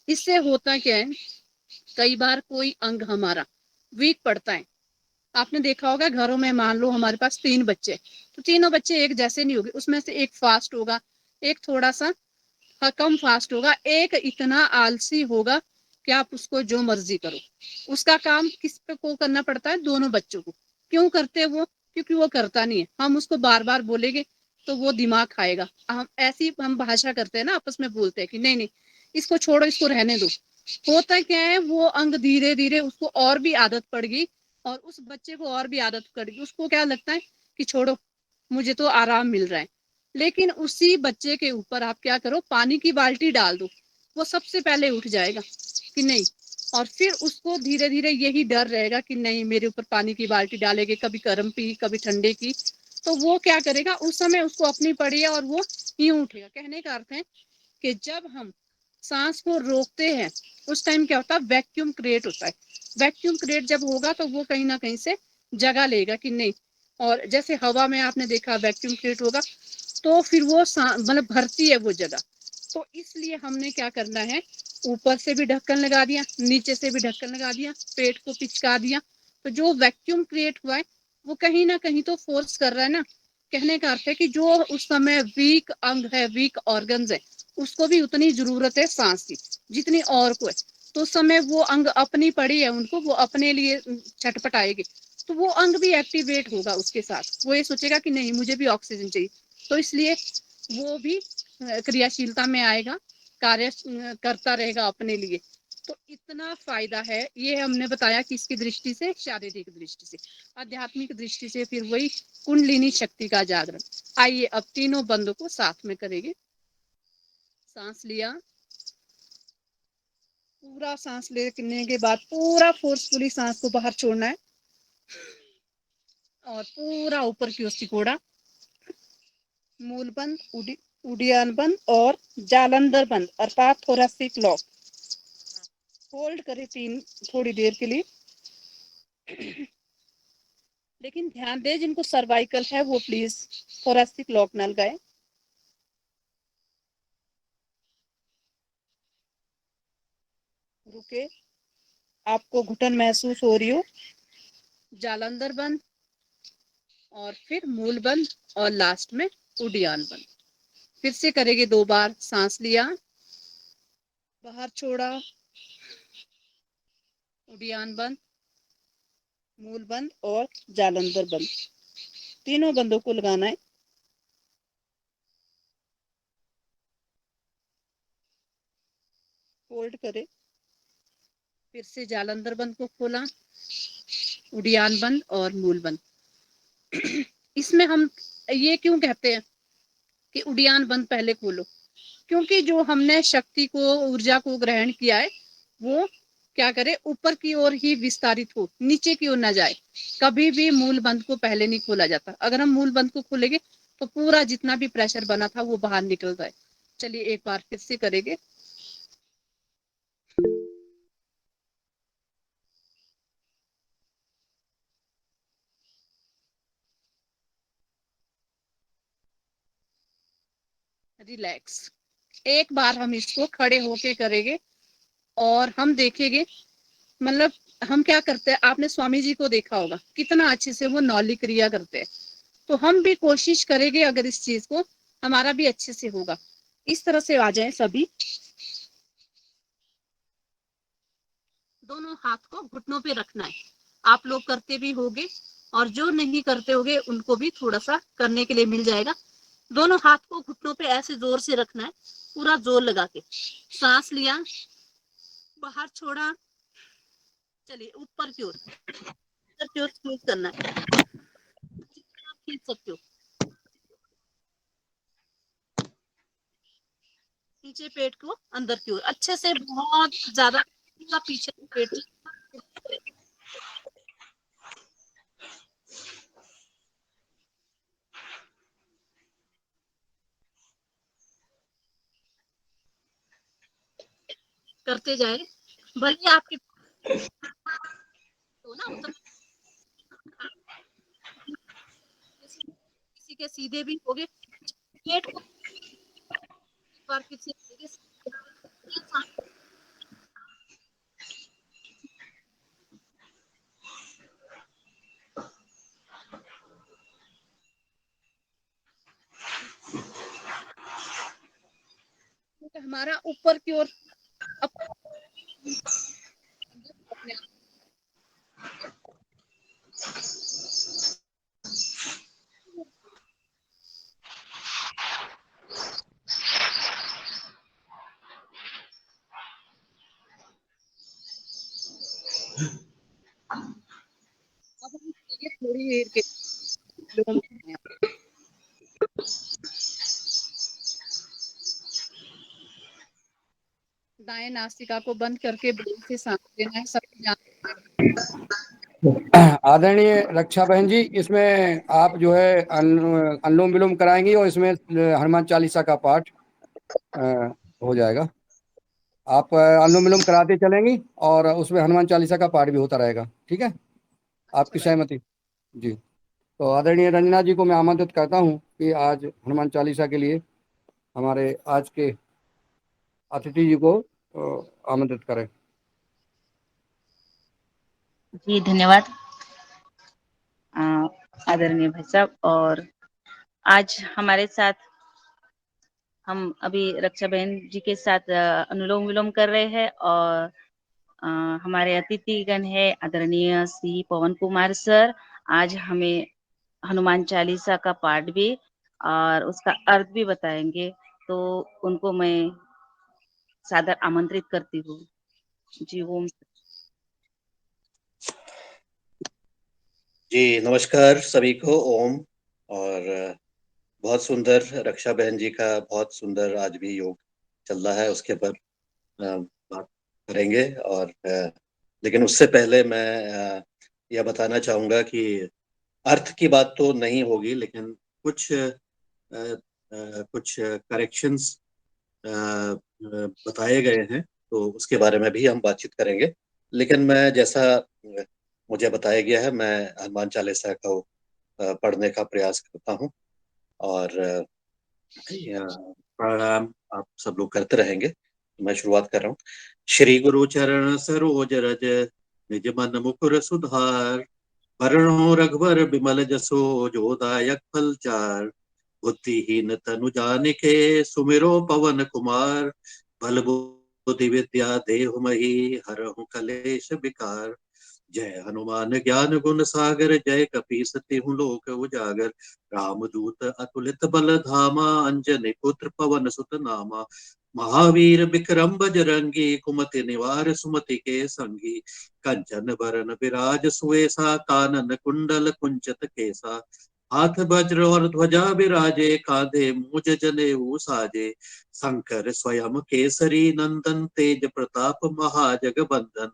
इससे होता क्या है, कई बार कोई अंग हमारा वीक पड़ता है। आपने देखा होगा घरों में, मान लो हमारे पास 3 बच्चे, तो तीनों बच्चे एक जैसे नहीं होंगे। उसमें से एक फास्ट होगा, एक थोड़ा सा कम फास्ट होगा, एक इतना आलसी होगा कि आप उसको जो मर्जी करो। उसका काम किस पे को करना पड़ता है? दोनों बच्चों को। क्यों करते हैं वो? क्योंकि वो करता नहीं है। हम उसको बार बार बोलेंगे तो वो दिमाग खाएगा। हम ऐसी हम भाषा करते हैं ना, आपस में बोलते हैं कि नहीं नहीं, इसको छोड़ो, इसको रहने दो। होता क्या है, वो अंग धीरे धीरे उसको और भी आदत पड़ गई, और उस बच्चे को और भी आदत पड़ गई। उसको क्या लगता है कि छोड़ो, मुझे तो आराम मिल रहा है। लेकिन उसी बच्चे के ऊपर आप क्या करो, पानी की बाल्टी डाल दो, वो सबसे पहले उठ जाएगा कि नहीं। और फिर उसको धीरे धीरे यही डर रहेगा कि नहीं, मेरे ऊपर पानी की बाल्टी डालेंगे, कभी गर्म पी कभी ठंडे की। तो वो क्या करेगा, उस समय उसको अपनी पड़ी है और वो यूं उठेगा। कहने का अर्थ है कि जब हम सांस को रोकते हैं उस टाइम क्या होता है, वैक्यूम क्रिएट होता है। वैक्यूम क्रिएट जब होगा तो वो कहीं ना कहीं से जगह लेगा कि नहीं। और जैसे हवा में आपने देखा वैक्यूम क्रिएट होगा तो फिर वो मतलब भरती है वो जगह। तो इसलिए हमने क्या करना है, ऊपर से भी ढक्कन लगा दिया, नीचे से भी ढक्कन लगा दिया, पेट को पिचका दिया। तो जो वैक्यूम क्रिएट हुआ है वो कहीं ना कहीं तो फोर्स कर रहा है ना। कहने का अर्थ है कि जो उस समय वीक अंग है, वीक ऑर्गन्स है, उसको भी उतनी जरूरत है सांस की जितनी और को है। तो उस समय वो अंग अपनी पड़ी है, उनको वो अपने लिए छटपटाएगी। तो वो अंग भी एक्टिवेट होगा उसके साथ। वो ये सोचेगा कि नहीं, मुझे भी ऑक्सीजन चाहिए। तो इसलिए वो भी क्रियाशीलता में आएगा, कार्य करता रहेगा अपने लिए। तो इतना फायदा है। ये हमने बताया कि इसकी दृष्टि से, शारीरिक दृष्टि से, आध्यात्मिक दृष्टि से फिर वही कुंडलिनी शक्ति का जागरण। आइए अब तीनों बंदों को साथ में करेंगे। सांस लिया, पूरा सांस लेने के बाद पूरा फोर्सफुली सांस को बाहर छोड़ना है और पूरा ऊपर की ओर सिकोड़ा। मूल बंद, उडियान बंद और जालंधर बंद अर्थात थोरैसिक लॉक। होल्ड करें थोड़ी देर के लिए। लेकिन ध्यान दें, जिनको सर्वाइकल है वो प्लीज थोरैसिक लॉक न लगाए। रुके, आपको घुटन महसूस हो रही हो, जालंधर बंद और फिर मूल बंद और लास्ट में उडियान बंद। फिर से करेंगे 2 बार। सांस लिया, बाहर छोड़ा, उडियान बंद, मूल बंद और जालंधर बंद। तीनों बंदों को लगाना है। होल्ड करें, फिर से जालंधर बंद को खोला, उडियान बंद और मूल बंद। इसमें हम ये क्यों कहते हैं कि उडियान बंद पहले खोलो? क्योंकि जो हमने शक्ति को, ऊर्जा को ग्रहण किया है वो क्या करे, ऊपर की ओर ही विस्तारित हो, नीचे की ओर ना जाए। कभी भी मूल बंद को पहले नहीं खोला जाता। अगर हम मूल बंद को खोलेंगे तो पूरा जितना भी प्रेशर बना था वो बाहर निकल जाए। चलिए एक बार फिर से करेंगे। रिलैक्स। एक बार हम इसको खड़े होके करेंगे और हम देखेंगे, मतलब हम क्या करते हैं, आपने स्वामी जी को देखा होगा कितना अच्छे से वो नौली क्रिया करते हैं। तो हम भी कोशिश करेंगे, अगर इस चीज को हमारा भी अच्छे से होगा। इस तरह से आ जाए सभी। दोनों हाथ को घुटनों पे रखना है। आप लोग करते भी होगे और जो नहीं करते होगे उनको भी थोड़ा सा करने के लिए मिल जाएगा। दोनों हाथ को घुटनों पे ऐसे जोर से रखना है, पूरा जोर लगा के। सांस लिया, बाहर छोड़ा, चलिए ऊपर की ओर, ऊपर की ओर स्क्वीज करना है, जितना आप खींच सकते हो। नीचे पेट को अंदर की ओर अच्छे से, बहुत ज्यादा पूरा पीछे पेट करते जाए, भले आपके तो ना उतना किसी के सीधे भी होगे, पेट को एक बार फिर से हमारा ऊपर की ओर अपने अब हम थोड़ी देर के दाएं नासिका को बंद करके बल से सांस लेना है। सब आदरणीय रक्षा बहन जी, इसमें आप जो है अनुलोम विलोम कराएंगी और इसमें हनुमान चालीसा का पाठ हो जाएगा। आप अनुलोम विलोम कराते चलेंगी और उसमें हनुमान चालीसा का पाठ भी होता रहेगा, ठीक है? आपकी सहमति? जी। तो आदरणीय रंजना जी को मैं आमंत्रित करता हूँ कि आज हनुमान चालीसा के लिए हमारे आज के अतिथि जी को आमंत्रित करें। जी धन्यवाद आदरणीय भाई साहब। और आज हमारे साथ हम अभी रक्षा बहन जी के साथ अनुलोम विलोम कर रहे हैं और हमारे अतिथिगण है आदरणीय श्री पवन कुमार सर। आज हमें हनुमान चालीसा का पाठ भी और उसका अर्थ भी बताएंगे, तो उनको मैं सादर आमंत्रित करती हूँ। जी ओम। जी नमस्कार सभी को, ओम। और बहुत सुंदर रक्षा बहन जी का बहुत सुंदर आज भी योग चल रहा है, उसके पर बात करेंगे। और लेकिन उससे पहले मैं यह बताना चाहूँगा कि अर्थ की बात तो नहीं होगी, लेकिन कुछ कुछ करेक्शंस बताए गए हैं, तो उसके बारे में भी हम बातचीत करेंगे। लेकिन मैं जैसा मुझे बताया गया है, मैं हनुमान चालीसा को पढ़ने का प्रयास करता हूँ। और प्राणायाम आप सब लोग करते रहेंगे। मैं शुरुआत कर रहा हूँ। श्री गुरु चरण सरोज रज निज मन मुकुर सुधार, वरणो रघुवर बिमल जसो जो दायक फल चार, बुद्धिहीन तनु जानिके सुमिरो पवन कुमार, बल बुद्धि विद्या देहु मही हरहु कलेश विकार। जय हनुमान ज्ञान गुण सागर, जय कपीस तिहु लोक उजागर, रामदूत अतुलित बल धामा, अंजनी पुत्र पवन सुत नामा। महावीर विक्रम बजरंगी, कुमति निवार सुमति के संगी, कंचन बरन विराज सुवेसा, कानन कुंडल कुंचित केसा, हाथ वज्र और ध्वजा विराजे, कांधे मूज जनेऊ साजे, शंकर स्वयं केसरी नंदन, तेज प्रताप महाजगबंदन,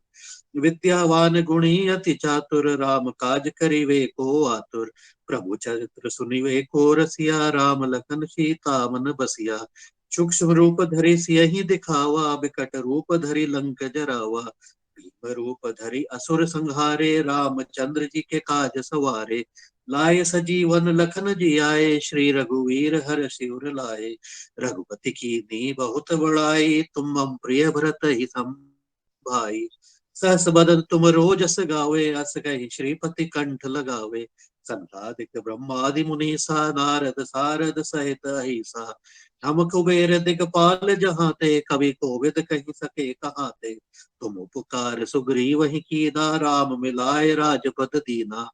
विद्यावान गुणी अति चातुर, राम काज करिवे को आतुर, प्रभु चरित्र सुनिवे को रसिया, राम लखन सीता मन बसिया। सूक्ष्म रूप धरि सियहि दिखावा, विकट रूप धरि लंक जरावा, भीम रूप धरि असुर संहारे, रामचंद्र जी के काज सवारे, लाए सजीवन लखन जियाए, श्री रघुवीर हर शिवर लाए, रघुपति कीन्ही बहुत बड़ाई, तुम मम प्रिय भरत ही भाई, सहस बदन तुम रोजस गावे, अस कहि श्रीपति कंठ लगावे, संतादिक ब्रह्मादि मुनीसा, नारद सारद सहित अहिसा, हम कुबेर दिगपाल जहाँ ते, कवि कोविद कहि सके कहाँ ते, तुम उपकार सुग्रीव ही कीना, राम मिलाए राजपद दीना,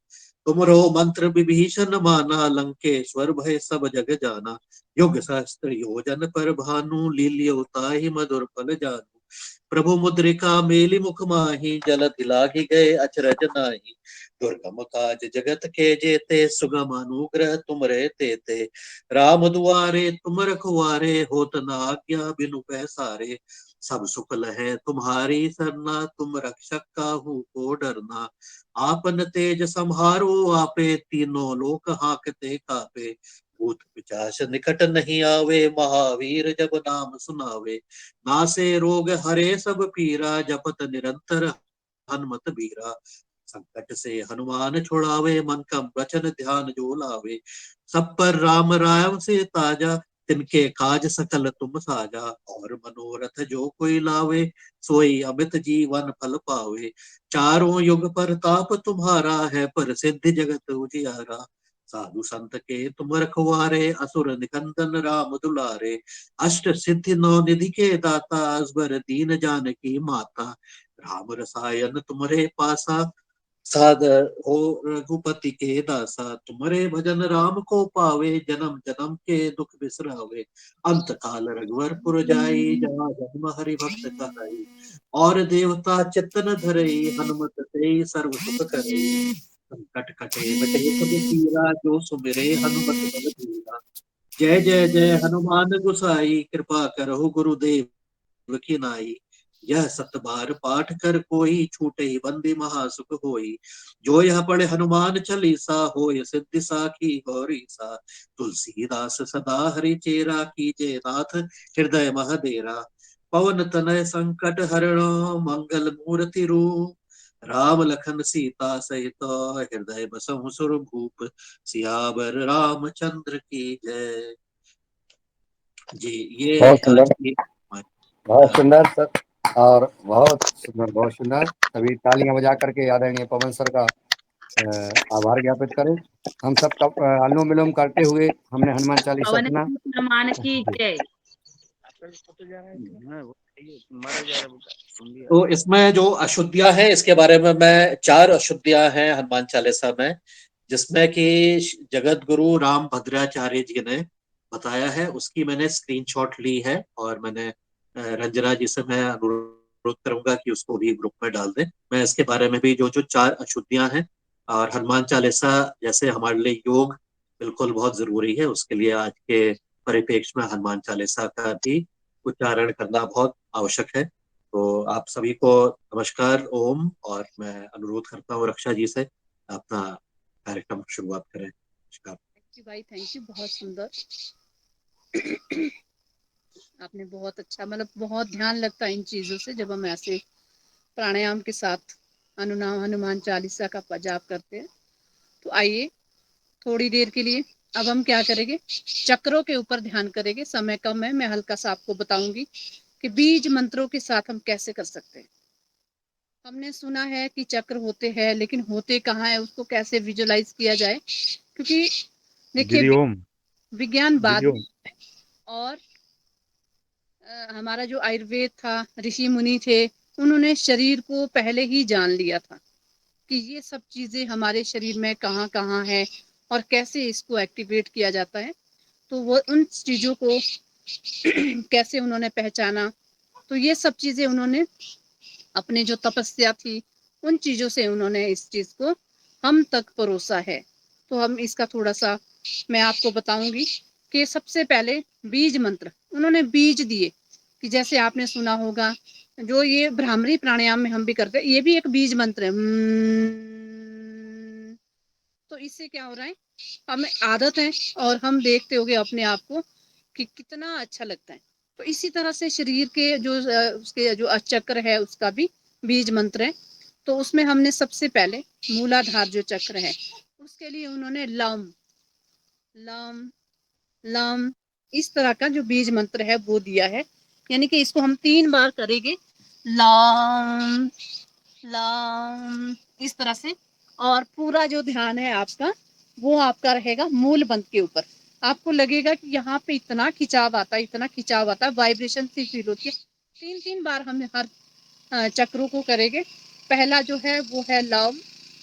तुमरो मंत्र विभीषण माना, लंकेश्वर भय सब जग जाना, युग सहस्त्र योजन पर भानु, लील्यो ताहि मधुर फल जानू, प्रभु मुद्रिका मेलि मुख माहि, जल दिलाहि गए अचरज नाही, दुर्गम काज जगत के जेते, सुगम अनुग्रह तुम रे तेते, राम दुआरे तुम रखवारे, होत न आज्ञा बिनु पैसारे, सब सुख लहे तुम्हारी सरना, तुम रक्षक काहू को डरना। आपन तेज संहारो आपे, तीनों लोक हांकते कापे। भूत पिशाच निकट नहीं आवे, महावीर जब नाम सुनावे। नासे रोग हरे सब पीरा, जपत निरंतर हनुमत बीरा। संकट से हनुमान छुड़ावे, मन का वचन ध्यान जो लावे। सब पर राम राम से ताजा, तिनके काज सकल तुम साजा। और मनोरथ जो कोई लावे, सोई अमित जीवन फल पावे। चारों युग परताप तुम्हारा है, प्रसिद्ध जगत उजियारा। साधु संत के तुम रखवारे, असुर निकंदन राम दुलारे। अष्ट सिद्धि नौ निधि के दाता, असबर दीन जानकी माता। राम रसायन तुम्हारे पासा, सादर हो रघुपति के दासा। तुम्हारे भजन राम को पावे, जन्म जन्म के दुख बिसरावे। अंत काल रघुवरपुर जाई, जहाँ जन्म हरि भक्त कहाई। और देवता चित्तन धरई, हनुमत से सर्व सुख करई। संकट कटे मिटे सब पीरा, जो सुमिरे हनुमत बल बीरा। जय जय जय हनुमान गुसाई, कृपा करहु गुरुदेव की नाई। यह सत बार पाठ कर कोई, छूटे ही बंदी महासुख होई। जो यह पढ़े हनुमान चालीसा, होय सिद्धि साखी गौरी सा। तुलसीदास सदा हरि चेरा, कीजे नाथ हृदय महदेरा। पवन तनय संकट हरणो, मंगल मूर्ति रूप। राम लखन सीता सहित, हृदय बसहु सुर भूप। सियावर रामचंद्र की जय। जी, ये बहुत आज सुंदर, की बहुत सुंदर सर, और बहुत सुंदर, बहुत सुंदर। सभी तालियां बजा करके आदरणीय पवन सर का आभार ज्ञापित करें। हम सब का अनुलोम विलोम करते हुए हमने हनुमान चालीसा पवन सुना। सुत हनुमान की जय। तो इसमें जो अशुद्धियां हैं, इसके बारे में मैं 4 अशुद्धियां हैं हनुमान चालीसा में, जिसमें कि जगत गुरु राम भद्राचार्य जी ने बताया है, उसकी मैंने स्क्रीनशॉट ली है। और मैंने रंजना जी से मैं अनुरोध करूंगा कि उसको भी ग्रुप में डाल दें। मैं इसके बारे में भी जो जो 4 अशुद्धियां हैं, और हनुमान चालीसा जैसे हमारे लिए योग बिल्कुल बहुत जरूरी है, उसके लिए आज के परिप्रेक्ष्य में हनुमान चालीसा का भी उच्चारण करना बहुत आवश्यक है। तो आप सभी को नमस्कार, ओम। और मैं अनुरोध करता हूँ रक्षा जी से अपना कार्यक्रम शुरुआत करें। नमस्कार। थैंक यू भाई, थैंक यू, बहुत सुंदर। आपने बहुत अच्छा, मतलब बहुत ध्यान लगता है इन चीज़ों से जब हम ऐसे प्राणायाम के साथ हनुमान चालीसा का जाप करते हैं। तो आइए थोड़ी देर के लिए अब हम क्या करेंगे, चक्रों के ऊपर ध्यान करेंगे। समय कम है, मैं हल्का सा आपको बताऊंगी कि बीज मंत्रों के साथ हम कैसे कर सकते हैं। हमने सुना है कि चक्र होते हैं, लेकिन होते कहाँ है, उसको कैसे विजुलाइज किया जाए, क्योंकि देखिए विज्ञान बाद में है। और हमारा जो आयुर्वेद था, ऋषि मुनि थे, उन्होंने शरीर को पहले ही जान लिया था कि ये सब चीजें हमारे शरीर में कहाँ कहाँ है और कैसे इसको एक्टिवेट किया जाता है। तो वो उन चीजों को कैसे उन्होंने पहचाना, तो ये सब चीजें उन्होंने अपने जो तपस्या थी उन चीजों से उन्होंने इस चीज को हम तक परोसा है। तो हम इसका थोड़ा सा मैं आपको बताऊंगी कि सबसे पहले बीज मंत्र उन्होंने बीज दिए, कि जैसे आपने सुना होगा जो ये भ्रामरी प्राणायाम में हम भी करते हैं, ये भी एक बीज मंत्र है। तो इससे क्या हो रहा है, हमें आदत है और हम देखते होंगे अपने आप को कि कितना अच्छा लगता है। तो इसी तरह से शरीर के जो उसके जो चक्र है उसका भी बीज मंत्र है। तो उसमें हमने सबसे पहले मूलाधार जो चक्र है उसके लिए उन्होंने लम लम लम इस तरह का जो बीज मंत्र है वो दिया है। यानी कि इसको हम 3 बार करेंगे, लम लम, इस तरह से। और पूरा जो ध्यान है आपका वो आपका रहेगा मूल बंद के ऊपर। आपको लगेगा कि यहाँ पे इतना खिंचाव आता है, इतना खिंचाव आता है, वाइब्रेशन सी फील होती है। 3 बार हम हर चक्रों को करेंगे। पहला जो है वो है लव,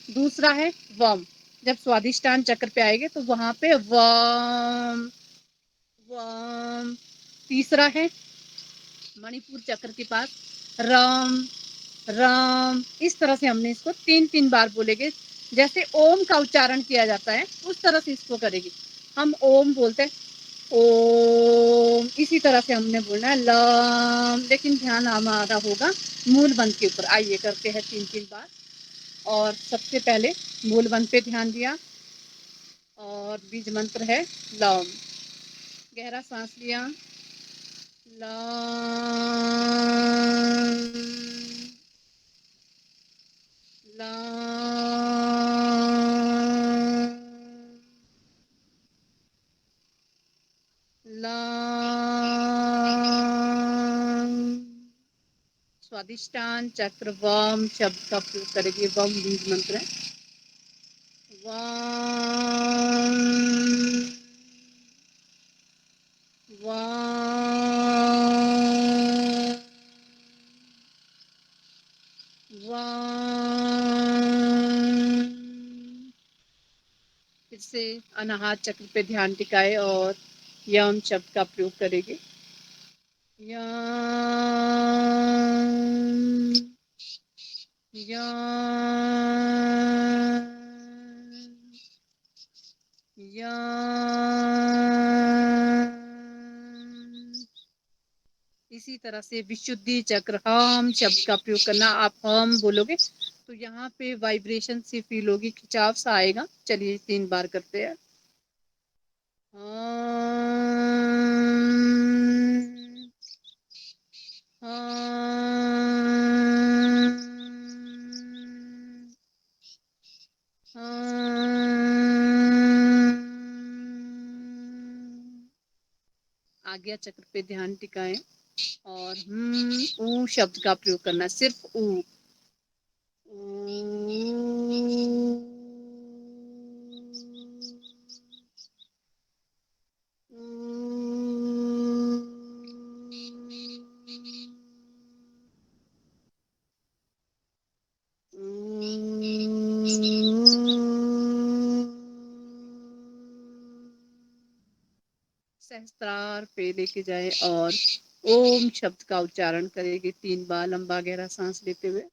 दूसरा है वम। जब स्वादिष्टान चक्र पे आएंगे तो वहां पे वम वम। तीसरा है मणिपुर चक्र के पास रम राम। इस तरह से हमने इसको 3 बार बोलेंगे। जैसे ओम का उच्चारण किया जाता है उस तरह से इसको करेंगे। हम ओम बोलते हैं, ओम, इसी तरह से हमने बोलना है लम, लेकिन ध्यान हमारा होगा मूल बंद के ऊपर। आइए करते हैं 3-3 बार। और सबसे पहले मूल बंद पे ध्यान दिया और बीज मंत्र है लम। गहरा सांस लिया, लम लम लम। स्वादिष्टान चक्र वम शब्द का प्रयोग करेंगे। वम बीज मंत्र है। वम वम वम। फिर से अनाहत चक्र पे ध्यान टिकाए और यम शब्द का प्रयोग करेंगे। यम यम यम। इसी तरह से विशुद्धि चक्र हम शब्द का प्रयोग करना। आप हम बोलोगे तो यहाँ पे वाइब्रेशन सी फील होगी, खिंचाव सा आएगा। चलिए 3 बार करते हैं। आज्ञा चक्र पे ध्यान टिकाएं और ऊ शब्द का प्रयोग करना। सिर्फ ऊ। सहस्त्रार पे लेके जाए और ओम शब्द का उच्चारण करेंगे 3 बार लंबा गहरा सांस लेते हुए।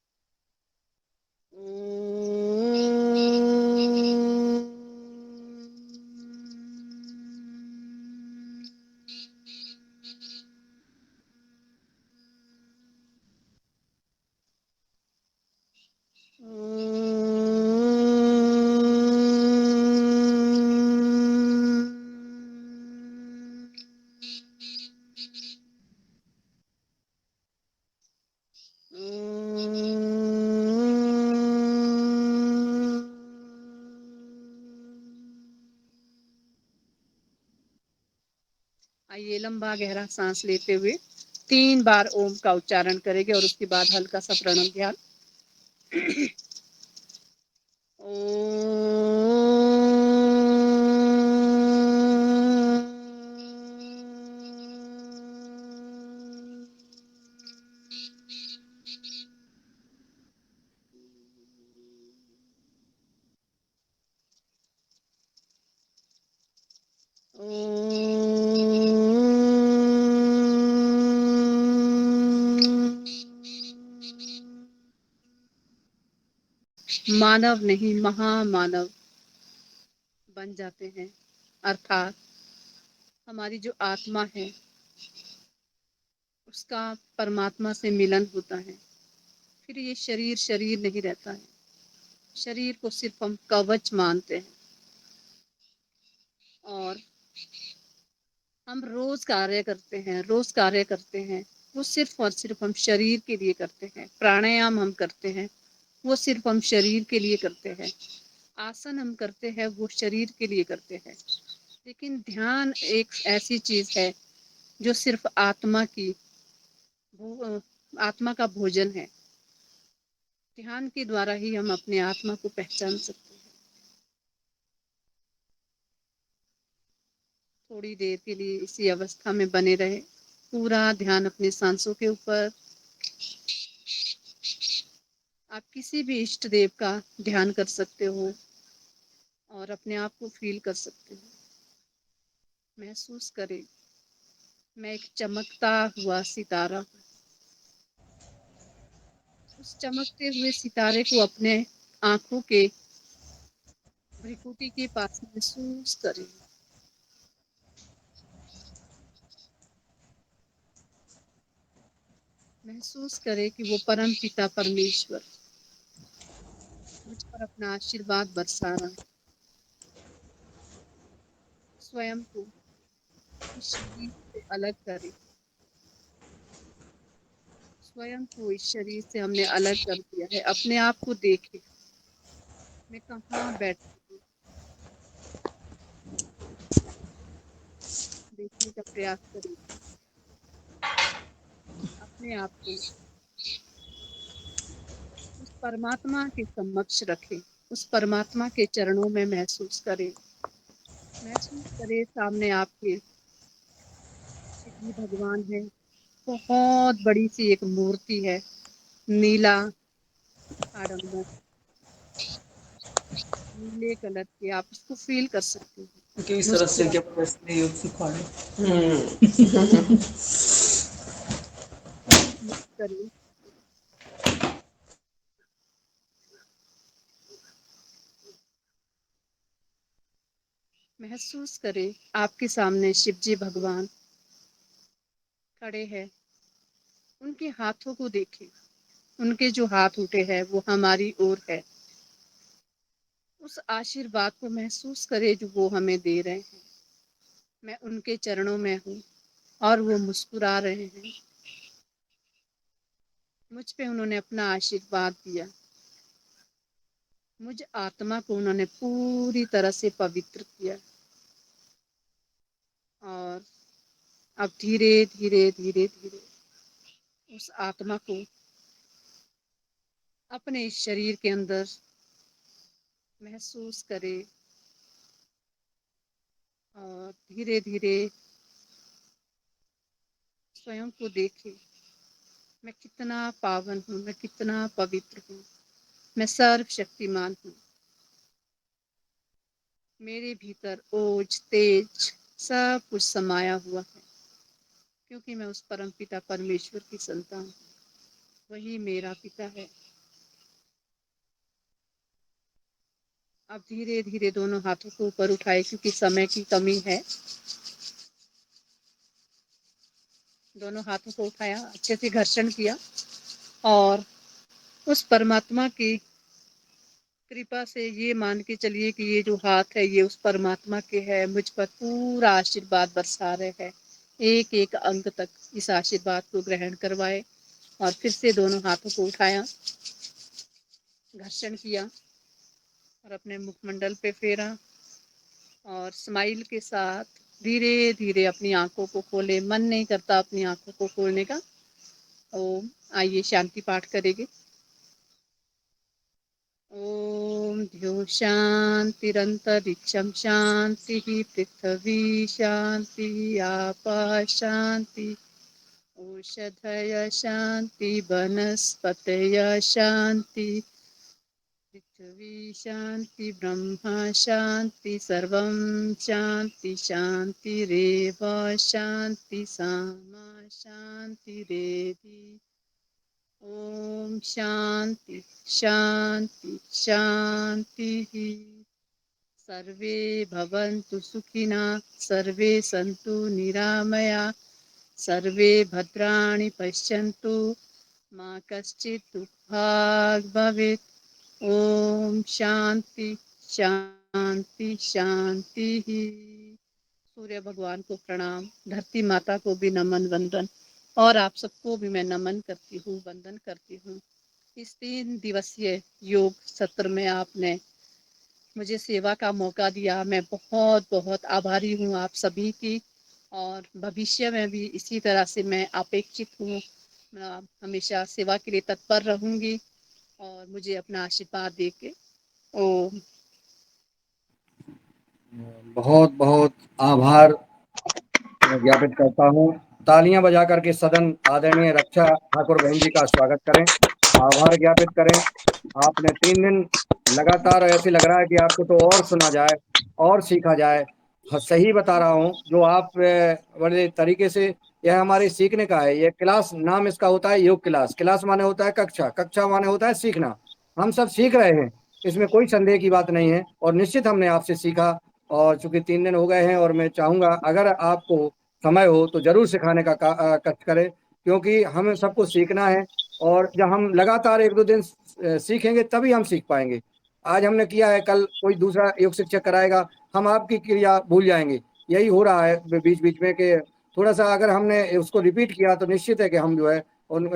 आइए लंबा गहरा सांस लेते हुए 3 बार ओम का उच्चारण करेंगे और उसके बाद हल्का सा प्रणव ध्यान। मानव नहीं महामानव बन जाते हैं, अर्थात हमारी जो आत्मा है उसका परमात्मा से मिलन होता है। फिर ये शरीर शरीर नहीं रहता है। शरीर को सिर्फ हम कवच मानते हैं और हम रोज कार्य करते हैं वो सिर्फ और सिर्फ हम शरीर के लिए करते हैं। प्राणायाम हम करते हैं वो सिर्फ हम शरीर के लिए करते हैं। आसन हम करते हैं वो शरीर के लिए करते हैं। लेकिन ध्यान एक ऐसी चीज है जो सिर्फ आत्मा का भोजन है। ध्यान के द्वारा ही हम अपने आत्मा को पहचान सकते हैं। थोड़ी देर के लिए इसी अवस्था में बने रहे। पूरा ध्यान अपने सांसों के ऊपर। आप किसी भी इष्ट देव का ध्यान कर सकते हो और अपने आप को फील कर सकते हो। महसूस करें मैं एक चमकता हुआ सितारा हूँ। उस चमकते हुए सितारे को अपने आंखों के भ्रिकुटी के पास महसूस करें। महसूस करें कि वो परम पिता परमेश्वर मुझ पर अपना आशीर्वाद बरसा रहा है। स्वयं को इस शरीर से अलग करें। स्वयं को इस शरीर से हमने अलग कर दिया है। अपने आप को देखें, मैं कहाँ बैठी हूँ, देखने का प्रयास करें। अपने आप को उस परमात्मा के समक्ष रखें, उस परमात्मा के चरणों में महसूस करें। महसूस करें सामने आपके शिव जी भगवान है। बहुत बड़ी सी एक मूर्ति है, नीला आडंबर, नीले कलर की। आप उसको फील कर सकते हो। कि इस तरह से मुस्कुरा क्या इसलिए योग सिखाने करें। महसूस करें आपके सामने शिव जी भगवान खड़े हैं। उनके हाथों को देखें, उनके जो हाथ उठे हैं वो हमारी ओर है। उस आशीर्वाद को महसूस करें जो वो हमें दे रहे हैं। मैं उनके चरणों में हूँ और वो मुस्कुरा रहे हैं। मुझ पे उन्होंने अपना आशीर्वाद दिया। मुझ आत्मा को उन्होंने पूरी तरह से पवित्र किया। और अब धीरे धीरे धीरे धीरे उस आत्मा को अपने इस शरीर के अंदर महसूस करें और धीरे धीरे स्वयं को देखें। मैं कितना पावन हूँ, मैं कितना पवित्र हूँ, मैं सर्वशक्तिमान हूँ। मेरे भीतर ओज तेज सब कुछ समाया हुआ है, क्योंकि मैं उस परम पिता परमेश्वर की संतान हूँ। वही मेरा पिता है। अब धीरे धीरे दोनों हाथों को ऊपर उठाए, क्योंकि समय की कमी है। दोनों हाथों को उठाया, अच्छे से घर्षण किया और उस परमात्मा की कृपा से ये मान के चलिए कि ये जो हाथ है ये उस परमात्मा के है। मुझ पर पूरा आशीर्वाद बरसा रहे हैं। एक एक अंग तक इस आशीर्वाद को ग्रहण करवाए और फिर से दोनों हाथों को उठाया, घर्षण किया और अपने मुखमंडल पे फेरा और स्माइल के साथ धीरे धीरे अपनी आंखों को खोले। मन नहीं करता अपनी आंखों को खोलने का। ओम, आइए शांति पाठ करेंगे। ओम द्यो शांतिरंतरिक्षं शांति, पृथ्वी शांति, आपः शांति, औषधय शांति, वनस्पतय शांति, पृथ्वी शांति, ब्रह्मा शांति, सर्वं शांति शांतिरेव शांति, सामा शांतिरेधि। ओम शांति शांति शांति। सर्वे भवन्तु सुखिनः, सर्वे सन्तु निरामया, सर्वे भद्राणि पश्यन्तु, मा कश्चित् दुःखाग् भवेत्। ओम शांति शांति शांति। सूर्य भगवान को प्रणाम, धरती माता को भी नमन वंदन और आप सबको भी मैं नमन करती हूँ, वंदन करती हूँ। इस 3 दिवसीय योग सत्र में आपने मुझे सेवा का मौका दिया। मैं बहुत बहुत आभारी हूँ आप सभी की, और भविष्य में भी इसी तरह से मैं अपेक्षित हूँ। मैं हमेशा सेवा के लिए तत्पर रहूंगी और मुझे अपना आशीर्वाद देके। ओम। बहुत बहुत आभार मैं ज्ञापित करता हूँ। तालियां बजा करके सदन आदरणीय रक्षा ठाकुर बहन जी का स्वागत करें, आभार ज्ञापित करें। आपने 3 दिन लगातार, ऐसे लग रहा है कि आपको तो और सुना जाए और सीखा जाए। हाँ, सही बता रहा हूँ जो आप बड़े तरीके से, यह हमारे सीखने का है। ये क्लास नाम इसका होता है योग क्लास। क्लास माने होता है कक्षा, कक्षा माने होता है सीखना। हम सब सीख रहे हैं, इसमें कोई संदेह की बात नहीं है और निश्चित हमने आपसे सीखा। और चूंकि 3 दिन हो गए हैं और मैं चाहूंगा अगर आपको समय हो तो जरूर सिखाने का कष्ट करें, क्योंकि हमें सबको सीखना है, और जब हम लगातार 1-2 दिन सीखेंगे तभी हम सीख पाएंगे। आज हमने किया है, कल कोई दूसरा योग शिक्षक कराएगा, हम आपकी क्रिया भूल जाएंगे। यही हो रहा है बीच बीच में कि थोड़ा सा अगर हमने उसको रिपीट किया तो निश्चित है कि हम जो है उन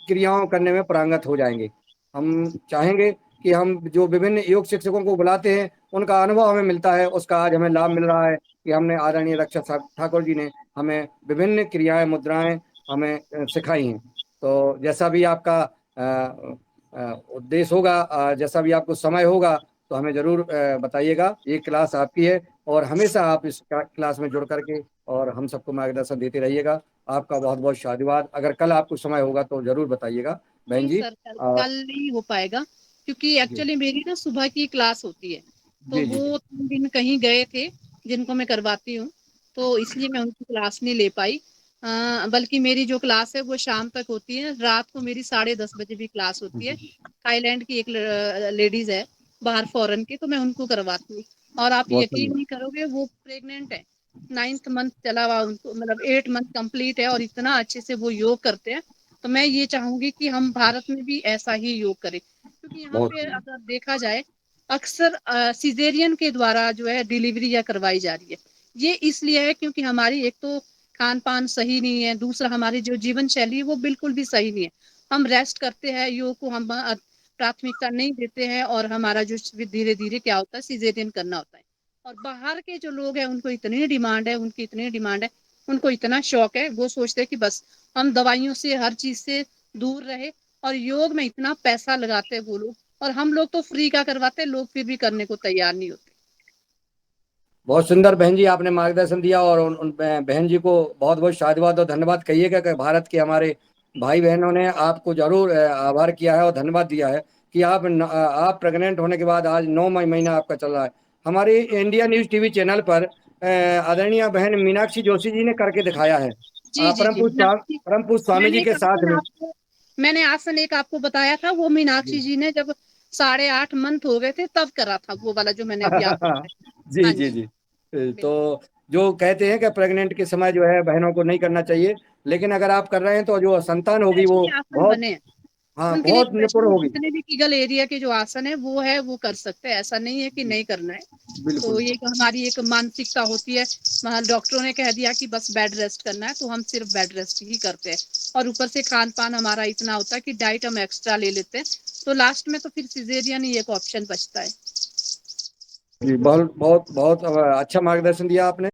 क्रियाओं करने में पारंगत हो जाएंगे। हम चाहेंगे कि हम जो विभिन्न योग शिक्षकों को बुलाते हैं उनका अनुभव हमें मिलता है, उसका आज हमें लाभ मिल रहा है कि हमने आदरणीय रक्षा ठाकुर जी ने हमें विभिन्न क्रियाएं, मुद्राएं हमें सिखाई हैं। तो जैसा भी आपका उद्देश्य होगा, जैसा भी आपको समय होगा तो हमें जरूर बताइएगा। ये क्लास आपकी है और हमेशा आप इस क्लास में जुड़ करके और हम सबको मार्गदर्शन देते रहिएगा। आपका बहुत बहुत शादिवाद। अगर कल आपको समय होगा तो जरूर बताइएगा बहन नहीं जी। सर, कल नहीं हो पाएगा, क्योंकि एक्चुअली मेरी ना सुबह की क्लास होती है, तो जी जी वो 3 दिन कहीं गए थे जिनको मैं करवाती हूँ, तो इसलिए मैं उनकी क्लास नहीं ले पाई। बल्कि मेरी जो क्लास है वो शाम तक होती है। रात को मेरी 10:30 बजे भी क्लास होती है। थाईलैंड की एक लेडीज है बाहर फॉरेन की, तो मैं उनको करवाती हूँ। और आप बहुत यकीन नहीं करोगे, वो प्रेग्नेंट है, 9th मंथ चला हुआ उनको, मतलब 8 मंथ कंप्लीट है, और इतना अच्छे से वो योग करते हैं। तो मैं ये चाहूंगी कि हम भारत में भी ऐसा ही योग करें, क्योंकि यहाँ बहुत पे अगर देखा जाए अक्सर सिजेरियन के द्वारा जो है डिलीवरी या करवाई जा रही है। ये इसलिए है क्योंकि हमारी एक तो खान पान सही नहीं है, दूसरा हमारी जो जीवन शैली है वो बिल्कुल भी सही नहीं है। हम रेस्ट करते हैं, योग को हम प्राथमिकता नहीं देते हैं, और हमारा जो धीरे धीरे क्या होता है, सिजेरियन करना होता है। और बाहर के जो लोग हैं उनको इतनी डिमांड है, उनकी इतनी डिमांड है, उनको इतना शौक है, वो सोचते हैं कि बस हम दवाइयों से, हर चीज से दूर रहे, और योग में इतना पैसा लगाते हैं वो लोग, और हम लोग तो फ्री का करवाते हैं, लोग फिर भी करने को तैयार नहीं होते। बहुत सुंदर बहन जी आपने मार्गदर्शन दिया, और उन बहन जी को बहुत बहुत शादिवाद और धन्यवाद कहिएगा कि भारत के हमारे भाई बहनों ने आपको जरूर आभार किया है और धन्यवाद दिया है कि आप प्रेग्नेंट होने के बाद आज 9 महीना आपका चल रहा है। हमारी इंडिया न्यूज टीवी चैनल पर आदरणीय बहन मीनाक्षी जोशी जी ने करके दिखाया है, जी जी जी, मीनाक्षी। परम पूज्य स्वामी मैंने जी एक के साथ आसन में। आपको मैंने आसन एक आपको बताया था, वो मीनाक्षी जी जी ने जब 8.5 मंथ हो गए थे तब करा था, वो वाला जो मैंने अभी आपको बताया। जी हाँ जी जी, जी। तो बिल्कुल। जो कहते हैं कि प्रेग्नेंट के समय जो है बहनों को नहीं करना चाहिए, लेकिन अगर आप कर रहे हैं तो जो संतान होगी वो स्पेशली आसन बहुत, बने हैं हाँ उनके लिए, बहुत निपुण स्पेशली होगी। जितने भी कीगल एरिया के जो आसन है वो है, वो कर सकते हैं, ऐसा नहीं है कि नहीं करना है। तो बिल्कुल। ये एक हमारी एक मानसिकता होती है, डॉक्टरों ने कह दिया कि बस बेड रेस्ट करना है, तो हम सिर्फ बेड रेस्ट ही करते हैं। और ऊपर से खान पान हमारा इतना होता है कि डाइट हम एक्स्ट्रा ले लेते हैं, तो लास्ट में तो फिर सिजेरियन ही एक ऑप्शन बचता है। जी बहुत बहुत बहुत अच्छा मार्गदर्शन दिया आपने।